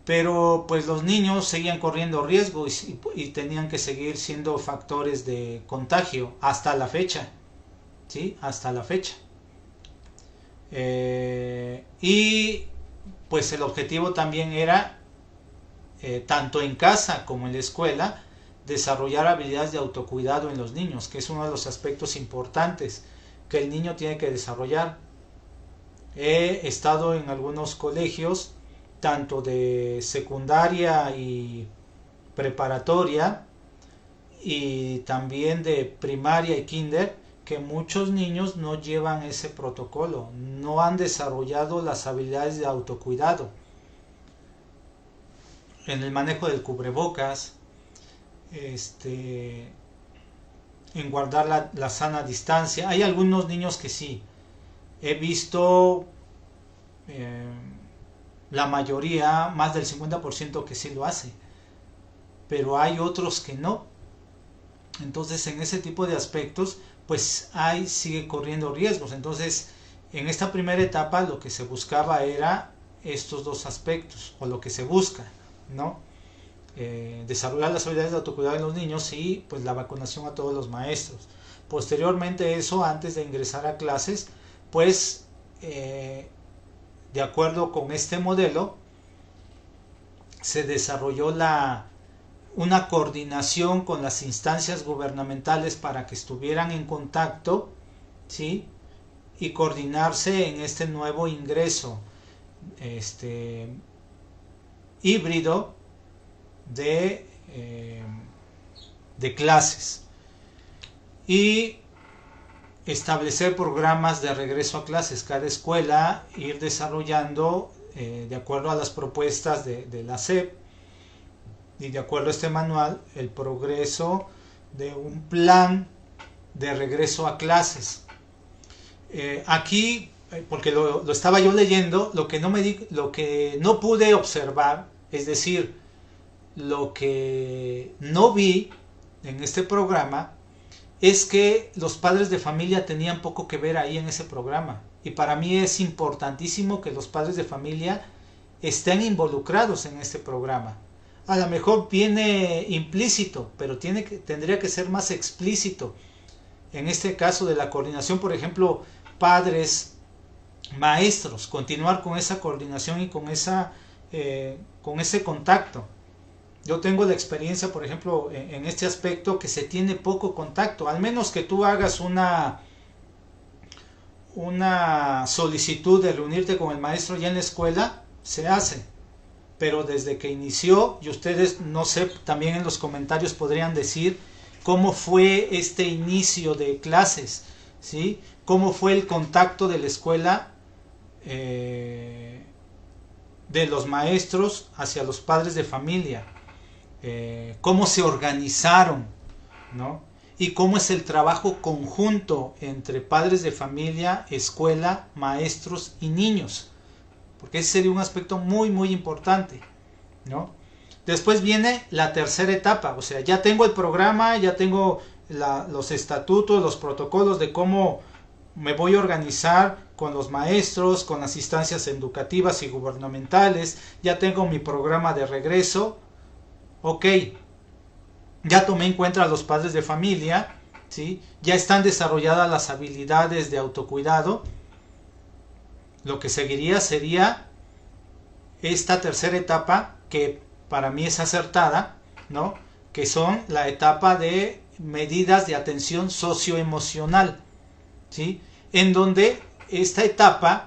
Speaker 1: pero pues los niños seguían corriendo riesgo y tenían que seguir siendo factores de contagio hasta la fecha, ¿sí? Hasta la fecha. Y pues el objetivo también era, tanto en casa como en la escuela, desarrollar habilidades de autocuidado en los niños, que es uno de los aspectos importantes que el niño tiene que desarrollar. He estado en algunos colegios, tanto de secundaria y preparatoria, y también de primaria y kinder, que muchos niños no llevan ese protocolo, no han desarrollado las habilidades de autocuidado en el manejo del cubrebocas, en guardar la sana distancia. Hay algunos niños que sí, he visto la mayoría, más del 50% que sí lo hace, pero hay otros que no. Entonces en ese tipo de aspectos pues sigue corriendo riesgos. Entonces en esta primera etapa lo que se buscaba era estos dos aspectos, o lo que se busca, ¿no? Desarrollar las habilidades de autocuidado en los niños y pues la vacunación a todos los maestros. Posteriormente eso, antes de ingresar a clases, pues de acuerdo con este modelo se desarrolló una coordinación con las instancias gubernamentales para que estuvieran en contacto, ¿sí? Y coordinarse en este nuevo ingreso híbrido de clases. y establecer programas de regreso a clases. Cada escuela ir desarrollando de acuerdo a las propuestas de la SEP y de acuerdo a este manual el progreso de un plan de regreso a clases. Aquí, porque lo estaba yo leyendo, lo que no pude observar, es decir, lo que no vi en este programa, es que los padres de familia tenían poco que ver ahí en ese programa. Y para mí es importantísimo que los padres de familia estén involucrados en este programa. A lo mejor viene implícito, pero tendría que ser más explícito. En este caso de la coordinación, por ejemplo, padres, maestros, continuar con esa coordinación y con ese contacto. Yo tengo la experiencia, por ejemplo, en este aspecto, que se tiene poco contacto. Al menos que tú hagas una solicitud de reunirte con el maestro ya en la escuela, se hace. Pero desde que inició, y ustedes, no sé, también en los comentarios podrían decir cómo fue este inicio de clases, ¿sí? Cómo fue el contacto de la escuela, de los maestros hacia los padres de familia. Cómo se organizaron, ¿no? Y cómo es el trabajo conjunto entre padres de familia, escuela, maestros y niños, porque ese sería un aspecto muy muy importante, ¿no? Después viene la tercera etapa, o sea, ya tengo el programa, ya tengo los estatutos, los protocolos de cómo me voy a organizar con los maestros, con las instancias educativas y gubernamentales, ya tengo mi programa de regreso. Ok, ya tomé en cuenta a los padres de familia, ¿sí? Ya están desarrolladas las habilidades de autocuidado. Lo que seguiría sería esta tercera etapa, que para mí es acertada, ¿no? Que son la etapa de medidas de atención socioemocional, ¿sí? En donde esta etapa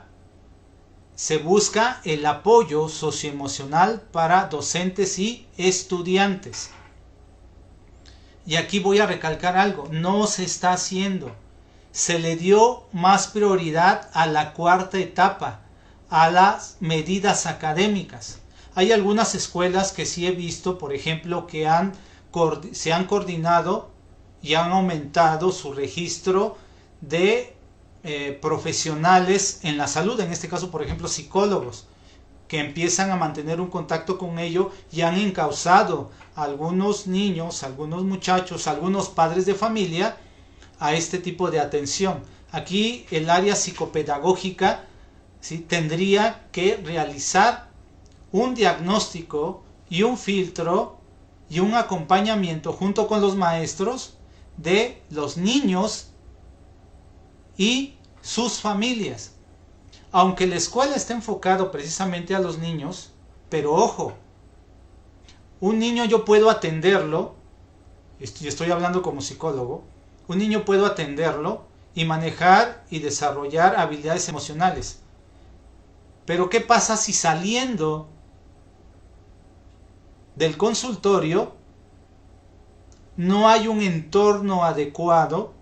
Speaker 1: se busca el apoyo socioemocional para docentes y estudiantes. Y aquí voy a recalcar algo, no se está haciendo. Se le dio más prioridad a la cuarta etapa, a las medidas académicas. Hay algunas escuelas que sí he visto, por ejemplo, que se han coordinado y han aumentado su registro de profesionales en la salud, en este caso por ejemplo psicólogos, que empiezan a mantener un contacto con ellos y han encauzado a algunos niños, a algunos muchachos, a algunos padres de familia a este tipo de atención. Aquí el área psicopedagógica, ¿sí?, tendría que realizar un diagnóstico y un filtro y un acompañamiento junto con los maestros de los niños y sus familias. Aunque la escuela está enfocado precisamente a los niños, pero ojo, un niño yo puedo atenderlo, y estoy hablando como psicólogo, un niño puedo atenderlo y manejar y desarrollar habilidades emocionales. Pero ¿qué pasa si saliendo del consultorio no hay un entorno adecuado,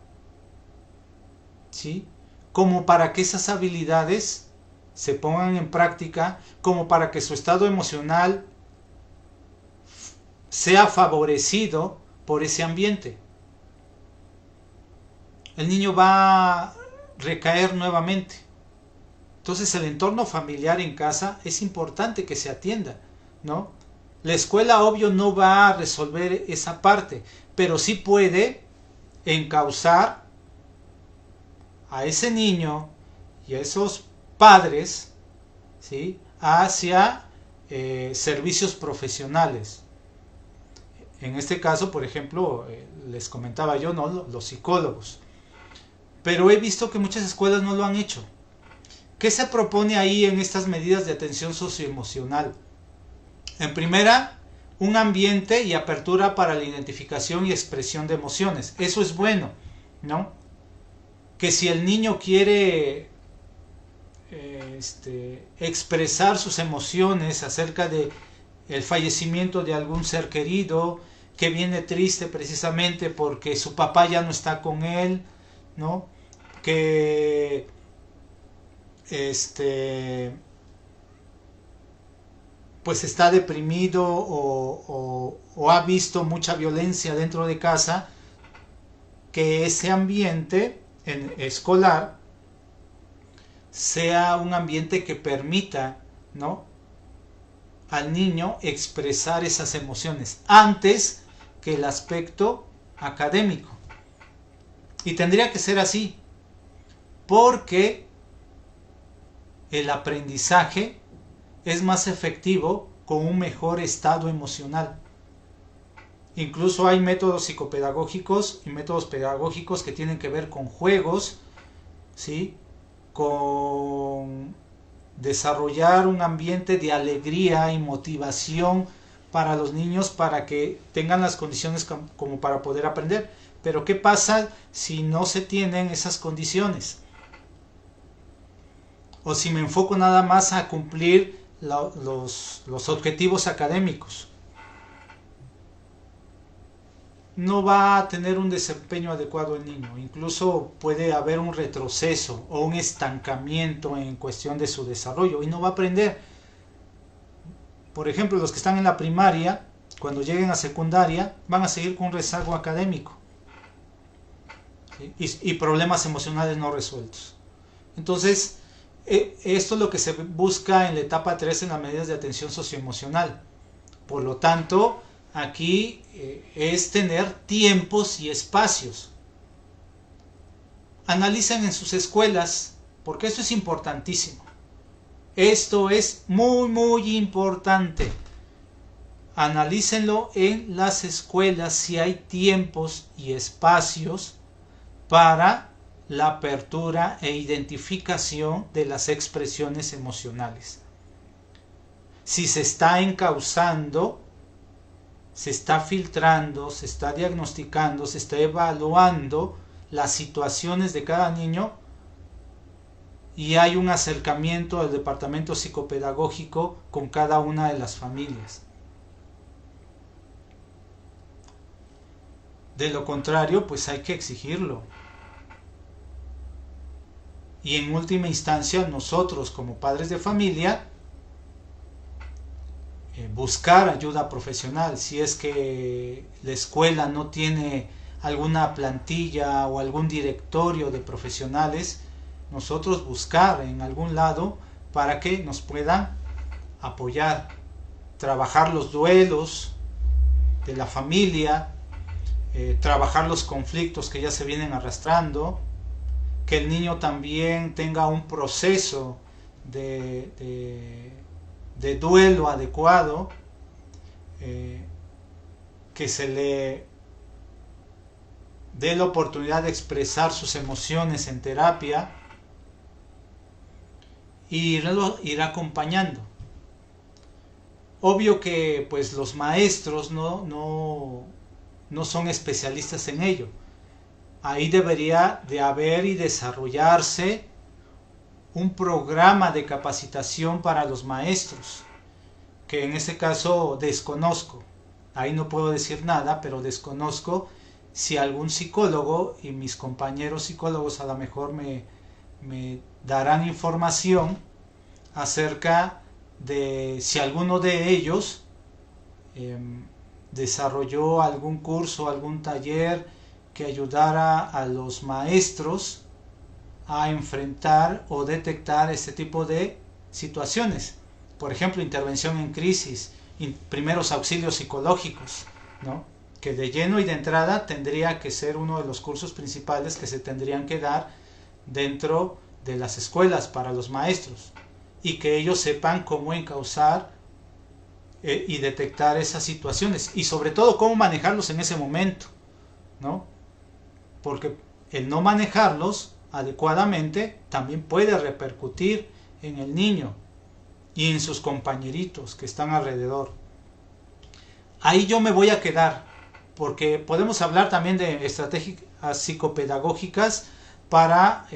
Speaker 1: ¿sí?, como para que esas habilidades se pongan en práctica, como para que su estado emocional sea favorecido por ese ambiente? El niño va a recaer nuevamente. Entonces el entorno familiar en casa es importante que se atienda, ¿no? La escuela, obvio, no va a resolver esa parte, pero sí puede encauzar a ese niño y a esos padres, ¿sí?, hacia servicios profesionales. En este caso, por ejemplo, les comentaba yo, ¿no?, los psicólogos. Pero he visto que muchas escuelas no lo han hecho. ¿Qué se propone ahí en estas medidas de atención socioemocional? En primera, un ambiente y apertura para la identificación y expresión de emociones. Eso es bueno, ¿no? Que si el niño quiere expresar sus emociones acerca de el fallecimiento de algún ser querido, que viene triste precisamente porque su papá ya no está con él, ¿no? Que pues está deprimido o ha visto mucha violencia dentro de casa, que ese ambiente escolar sea un ambiente que permita, ¿no?, al niño expresar esas emociones antes que el aspecto académico. Y tendría que ser así, porque el aprendizaje es más efectivo con un mejor estado emocional. Incluso hay métodos psicopedagógicos y métodos pedagógicos que tienen que ver con juegos, ¿sí?, con desarrollar un ambiente de alegría y motivación para los niños para que tengan las condiciones como para poder aprender. Pero ¿qué pasa si no se tienen esas condiciones? O si me enfoco nada más a cumplir los objetivos académicos. No va a tener un desempeño adecuado el niño. Incluso puede haber un retroceso o un estancamiento en cuestión de su desarrollo y no va a aprender. Por ejemplo, los que están en la primaria, cuando lleguen a secundaria, van a seguir con un rezago académico, ¿sí?, y problemas emocionales no resueltos. Entonces, esto es lo que se busca en la etapa 3 en las medidas de atención socioemocional. Por lo tanto, aquí es tener tiempos y espacios. Analicen en sus escuelas, porque esto es importantísimo. Esto es muy importante. Analícenlo en las escuelas si hay tiempos y espacios para la apertura e identificación de las expresiones emocionales. Si se está encauzando, se está filtrando, se está diagnosticando, se está evaluando las situaciones de cada niño y hay un acercamiento del departamento psicopedagógico con cada una de las familias. De lo contrario, pues hay que exigirlo. Y en última instancia, nosotros como padres de familia, buscar ayuda profesional. Si es que la escuela no tiene alguna plantilla o algún directorio de profesionales, nosotros buscar en algún lado para que nos puedan apoyar, trabajar los duelos de la familia, trabajar los conflictos que ya se vienen arrastrando, que el niño también tenga un proceso de duelo adecuado, que se le dé la oportunidad de expresar sus emociones en terapia y ir acompañando. Obvio que pues los maestros no son especialistas en ello. Ahí debería de haber y desarrollarse un programa de capacitación para los maestros, que en este caso desconozco. Ahí no puedo decir nada, pero desconozco si algún psicólogo, y mis compañeros psicólogos a lo mejor me darán información acerca de si alguno de ellos desarrolló algún curso, algún taller que ayudara a los maestros a enfrentar o detectar este tipo de situaciones. Por ejemplo, intervención en crisis, primeros auxilios psicológicos, ¿no?, que de lleno y de entrada tendría que ser uno de los cursos principales que se tendrían que dar dentro de las escuelas para los maestros, y que ellos sepan cómo encauzar y detectar esas situaciones, y sobre todo cómo manejarlos en ese momento, ¿no? Porque el no manejarlos adecuadamente también puede repercutir en el niño y en sus compañeritos que están alrededor. Ahí yo me voy a quedar, porque podemos hablar también de estrategias psicopedagógicas para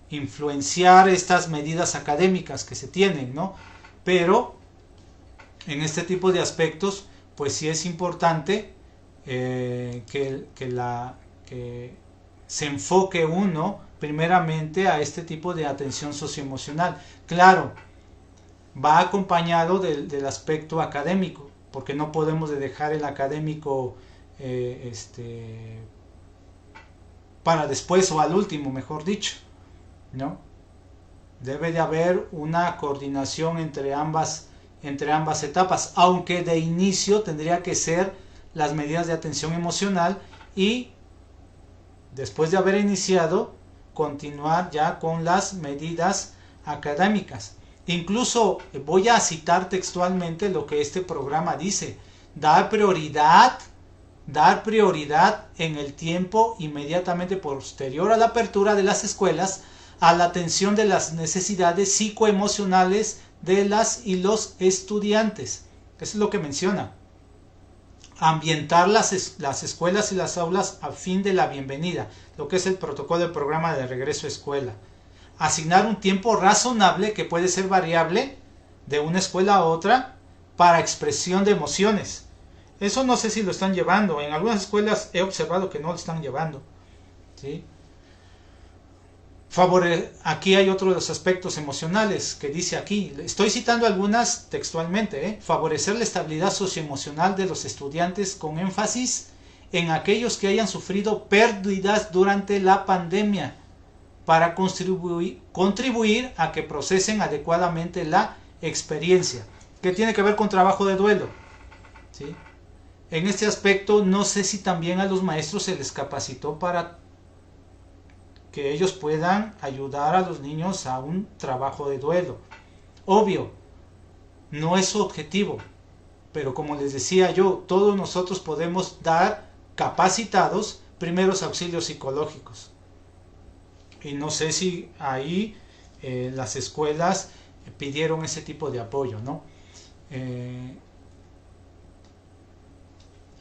Speaker 1: influenciar estas medidas académicas que se tienen, ¿no? Pero en este tipo de aspectos, pues sí es importante que se enfoque uno primeramente a este tipo de atención socioemocional. Claro, va acompañado del aspecto académico, porque no podemos dejar el académico para después o al último, mejor dicho, ¿no? Debe de haber una coordinación entre ambas etapas, aunque de inicio tendría que ser las medidas de atención emocional y después de haber iniciado continuar ya con las medidas académicas. Incluso voy a citar textualmente lo que este programa dice: dar prioridad en el tiempo inmediatamente posterior a la apertura de las escuelas a la atención de las necesidades psicoemocionales de las y los estudiantes. Eso es lo que menciona. Ambientar las escuelas y las aulas a fin de la bienvenida, lo que es el protocolo del programa de regreso a escuela. Asignar un tiempo razonable, que puede ser variable de una escuela a otra, para expresión de emociones. Eso no sé si lo están llevando. En algunas escuelas he observado que no lo están llevando, ¿sí? Aquí hay otro de los aspectos emocionales que dice aquí. Estoy citando algunas textualmente. Favorecer la estabilidad socioemocional de los estudiantes, con énfasis en aquellos que hayan sufrido pérdidas durante la pandemia, para contribuir a que procesen adecuadamente la experiencia, que tiene que ver con trabajo de duelo, ¿sí? En este aspecto no sé si también a los maestros se les capacitó para que ellos puedan ayudar a los niños a un trabajo de duelo. Obvio, no es su objetivo, pero como les decía yo, todos nosotros podemos dar capacitados primeros auxilios psicológicos. Y no sé si ahí las escuelas pidieron ese tipo de apoyo, ¿no?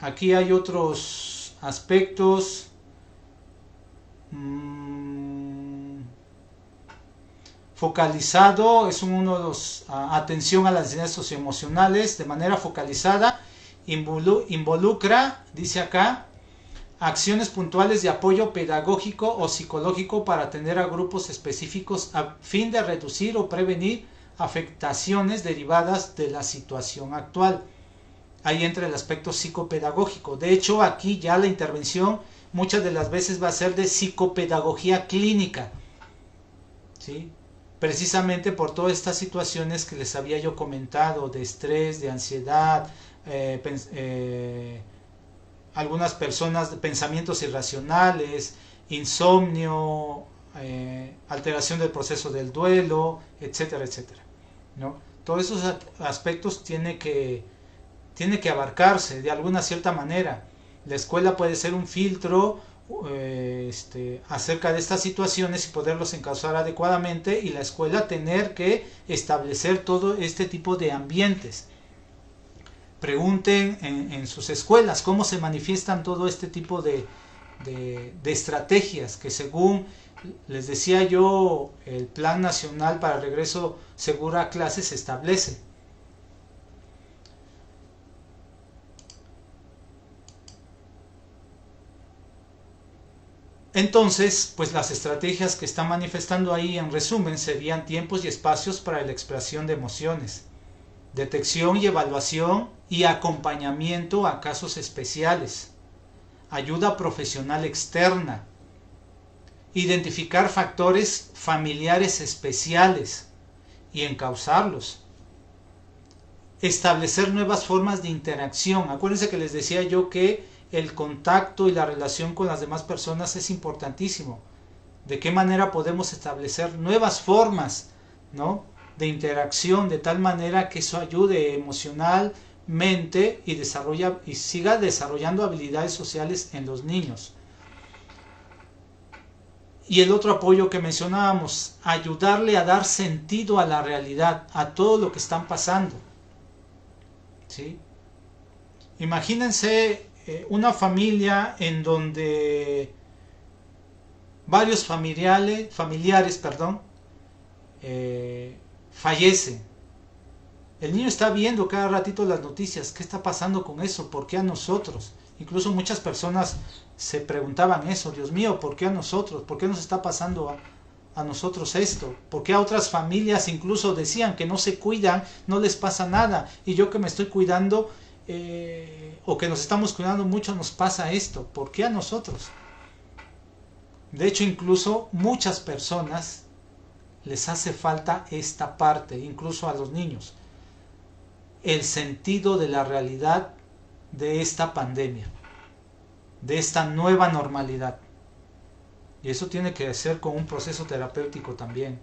Speaker 1: Aquí hay otros aspectos. Focalizado es uno de los atención a las necesidades socioemocionales de manera focalizada. Involucra, dice acá, acciones puntuales de apoyo pedagógico o psicológico para atender a grupos específicos a fin de reducir o prevenir afectaciones derivadas de la situación actual. Ahí entra el aspecto psicopedagógico. De hecho, aquí ya la intervención muchas de las veces va a ser de psicopedagogía clínica, ¿sí? Precisamente por todas estas situaciones que les había yo comentado, de estrés, de ansiedad, algunas personas de pensamientos irracionales, insomnio, alteración del proceso del duelo, etcétera, etcétera, ¿no? Todos esos aspectos tiene que abarcarse de alguna cierta manera. La escuela puede ser un filtro acerca de estas situaciones y poderlos encauzar adecuadamente, y la escuela tener que establecer todo este tipo de ambientes. Pregunten en sus escuelas cómo se manifiestan todo este tipo de estrategias que, según les decía yo, el Plan Nacional para el Regreso Seguro a Clases establece. Entonces, pues las estrategias que están manifestando ahí, en resumen, serían tiempos y espacios para la expresión de emociones, detección y evaluación y acompañamiento a casos especiales, ayuda profesional externa, identificar factores familiares especiales y encauzarlos, establecer nuevas formas de interacción. Acuérdense que les decía yo que el contacto y la relación con las demás personas es importantísimo. ¿De qué manera podemos establecer nuevas formas, ¿no?, de interacción, de tal manera que eso ayude emocionalmente y siga desarrollando habilidades sociales en los niños? Y el otro apoyo que mencionábamos, ayudarle a dar sentido a la realidad, a todo lo que están pasando, ¿sí? Imagínense una familia en donde varios familiares fallecen, El niño está viendo cada ratito las noticias. ¿Qué está pasando con eso? ¿Por qué a nosotros? Incluso muchas personas se preguntaban eso. Dios mío, ¿por qué a nosotros? ¿Por qué nos está pasando a nosotros esto? ¿Por qué a otras familias incluso decían que no se cuidan, no les pasa nada? Y yo que me estoy cuidando, o que nos estamos cuidando mucho, nos pasa esto. ¿Por qué a nosotros? De hecho, incluso muchas personas les hace falta esta parte, incluso a los niños, el sentido de la realidad de esta pandemia, de esta nueva normalidad. Y eso tiene que ser con un proceso terapéutico también.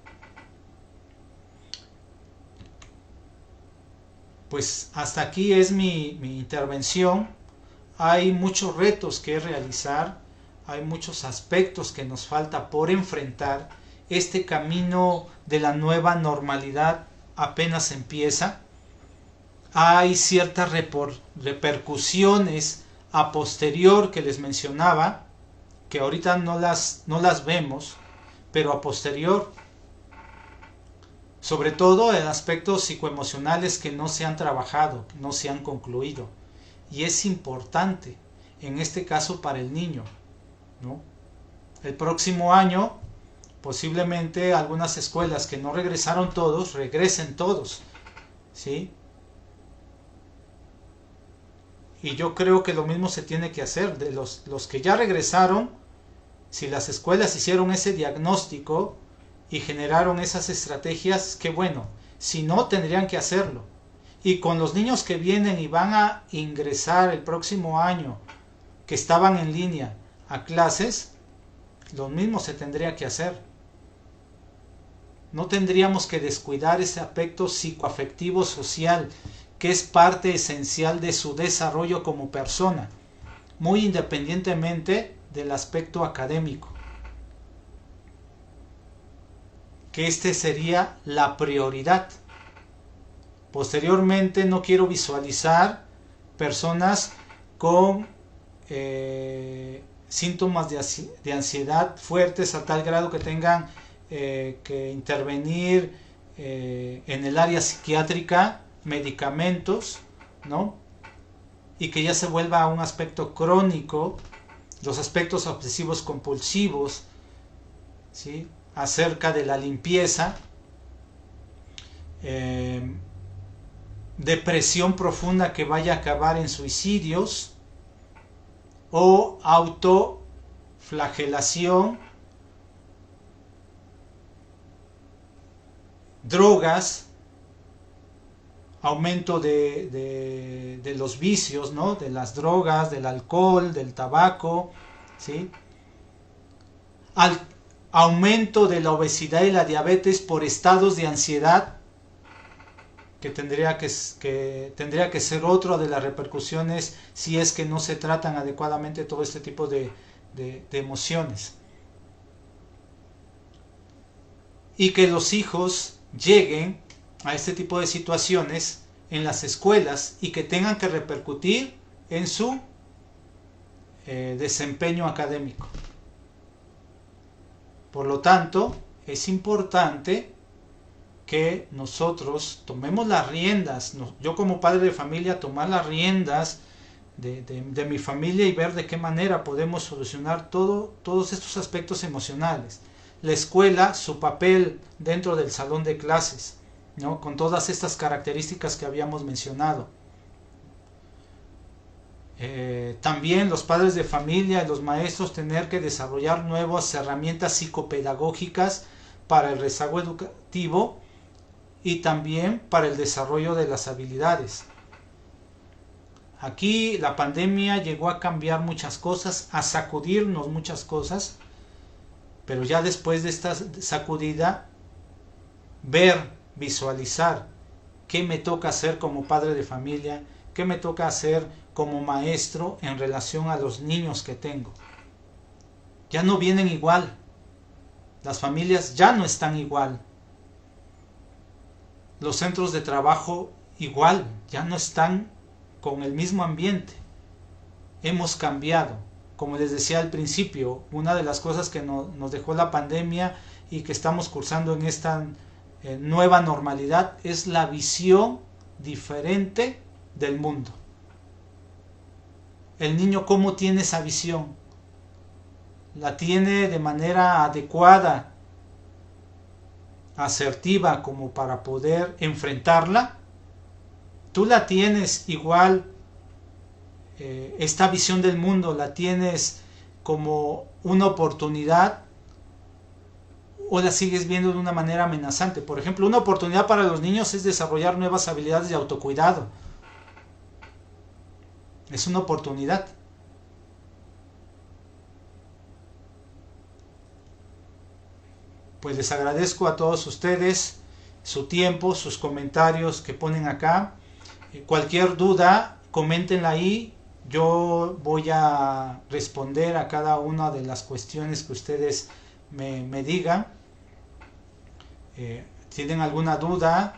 Speaker 1: Pues hasta aquí es mi intervención. Hay muchos retos que realizar, hay muchos aspectos que nos falta por enfrentar. Este camino de la nueva normalidad apenas empieza. Hay ciertas repercusiones a posterior que les mencionaba, que ahorita no las vemos, pero a posterior, sobre todo en aspectos psicoemocionales que no se han trabajado, no se han concluido. Y es importante, en este caso para el niño, ¿no? El próximo año, posiblemente algunas escuelas que no regresaron todos, regresen todos, ¿sí? Y yo creo que lo mismo se tiene que hacer. De los que ya regresaron, si las escuelas hicieron ese diagnóstico y generaron esas estrategias, qué bueno. Si no, tendrían que hacerlo. Y con los niños que vienen y van a ingresar el próximo año, que estaban en línea a clases, lo mismo se tendría que hacer. No tendríamos que descuidar ese aspecto psicoafectivo social, que es parte esencial de su desarrollo como persona, muy independientemente del aspecto académico. Que este sería la prioridad. Posteriormente no quiero visualizar personas con síntomas de ansiedad fuertes a tal grado que tengan que intervenir en el área psiquiátrica, medicamentos, ¿no? Y que ya se vuelva un aspecto crónico, los aspectos obsesivos compulsivos, ¿sí? Acerca de la limpieza, depresión profunda que vaya a acabar en suicidios o autoflagelación, drogas, aumento de los vicios, ¿no? De las drogas, del alcohol, del tabaco, ¿sí? Aumento de la obesidad y la diabetes por estados de ansiedad, que tendría que ser otra de las repercusiones si es que no se tratan adecuadamente todo este tipo de emociones. Y que los hijos lleguen a este tipo de situaciones en las escuelas y que tengan que repercutir en su desempeño académico. Por lo tanto, es importante que nosotros tomemos las riendas, yo como padre de familia, tomar las riendas de mi familia y ver de qué manera podemos solucionar todos estos aspectos emocionales. La escuela, su papel dentro del salón de clases, ¿no? Con todas estas características que habíamos mencionado. También los padres de familia y los maestros tener que desarrollar nuevas herramientas psicopedagógicas para el rezago educativo y también para el desarrollo de las habilidades. Aquí la pandemia llegó a cambiar muchas cosas, a sacudirnos muchas cosas, pero ya después de esta sacudida, visualizar qué me toca hacer como padre de familia, qué me toca hacer como maestro en relación a los niños que tengo. Ya no vienen igual, las familias ya no están igual, los centros de trabajo igual, ya no están con el mismo ambiente. Hemos cambiado. Como les decía al principio, una de las cosas que nos dejó la pandemia y que estamos cursando en esta nueva normalidad es la visión diferente del mundo. El niño, ¿cómo tiene esa visión? ¿La tiene de manera adecuada, asertiva, como para poder enfrentarla? ¿Tú la tienes igual? Esta visión del mundo la tienes como una oportunidad, o la sigues viendo de una manera amenazante. Por ejemplo, una oportunidad para los niños es desarrollar nuevas habilidades de autocuidado. Es una oportunidad. Pues les agradezco a todos ustedes su tiempo, sus comentarios que ponen acá. Cualquier duda, coméntenla ahí. Yo voy a responder a cada una de las cuestiones que ustedes me digan. ¿Tienen alguna duda?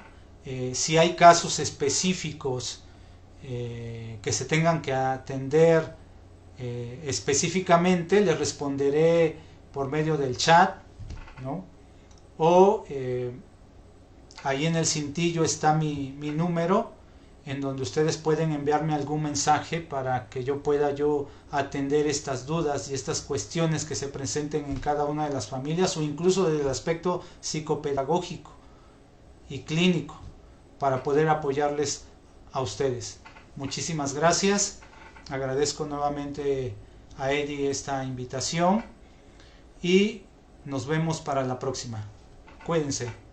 Speaker 1: Si hay casos específicos que se tengan que atender específicamente, les responderé por medio del chat, ¿no? O ahí en el cintillo está mi número, en donde ustedes pueden enviarme algún mensaje para que yo pueda atender estas dudas y estas cuestiones que se presenten en cada una de las familias, o incluso desde el aspecto psicopedagógico y clínico, para poder apoyarles a ustedes. Muchísimas gracias. Agradezco nuevamente a Eddie esta invitación y nos vemos para la próxima. Cuídense.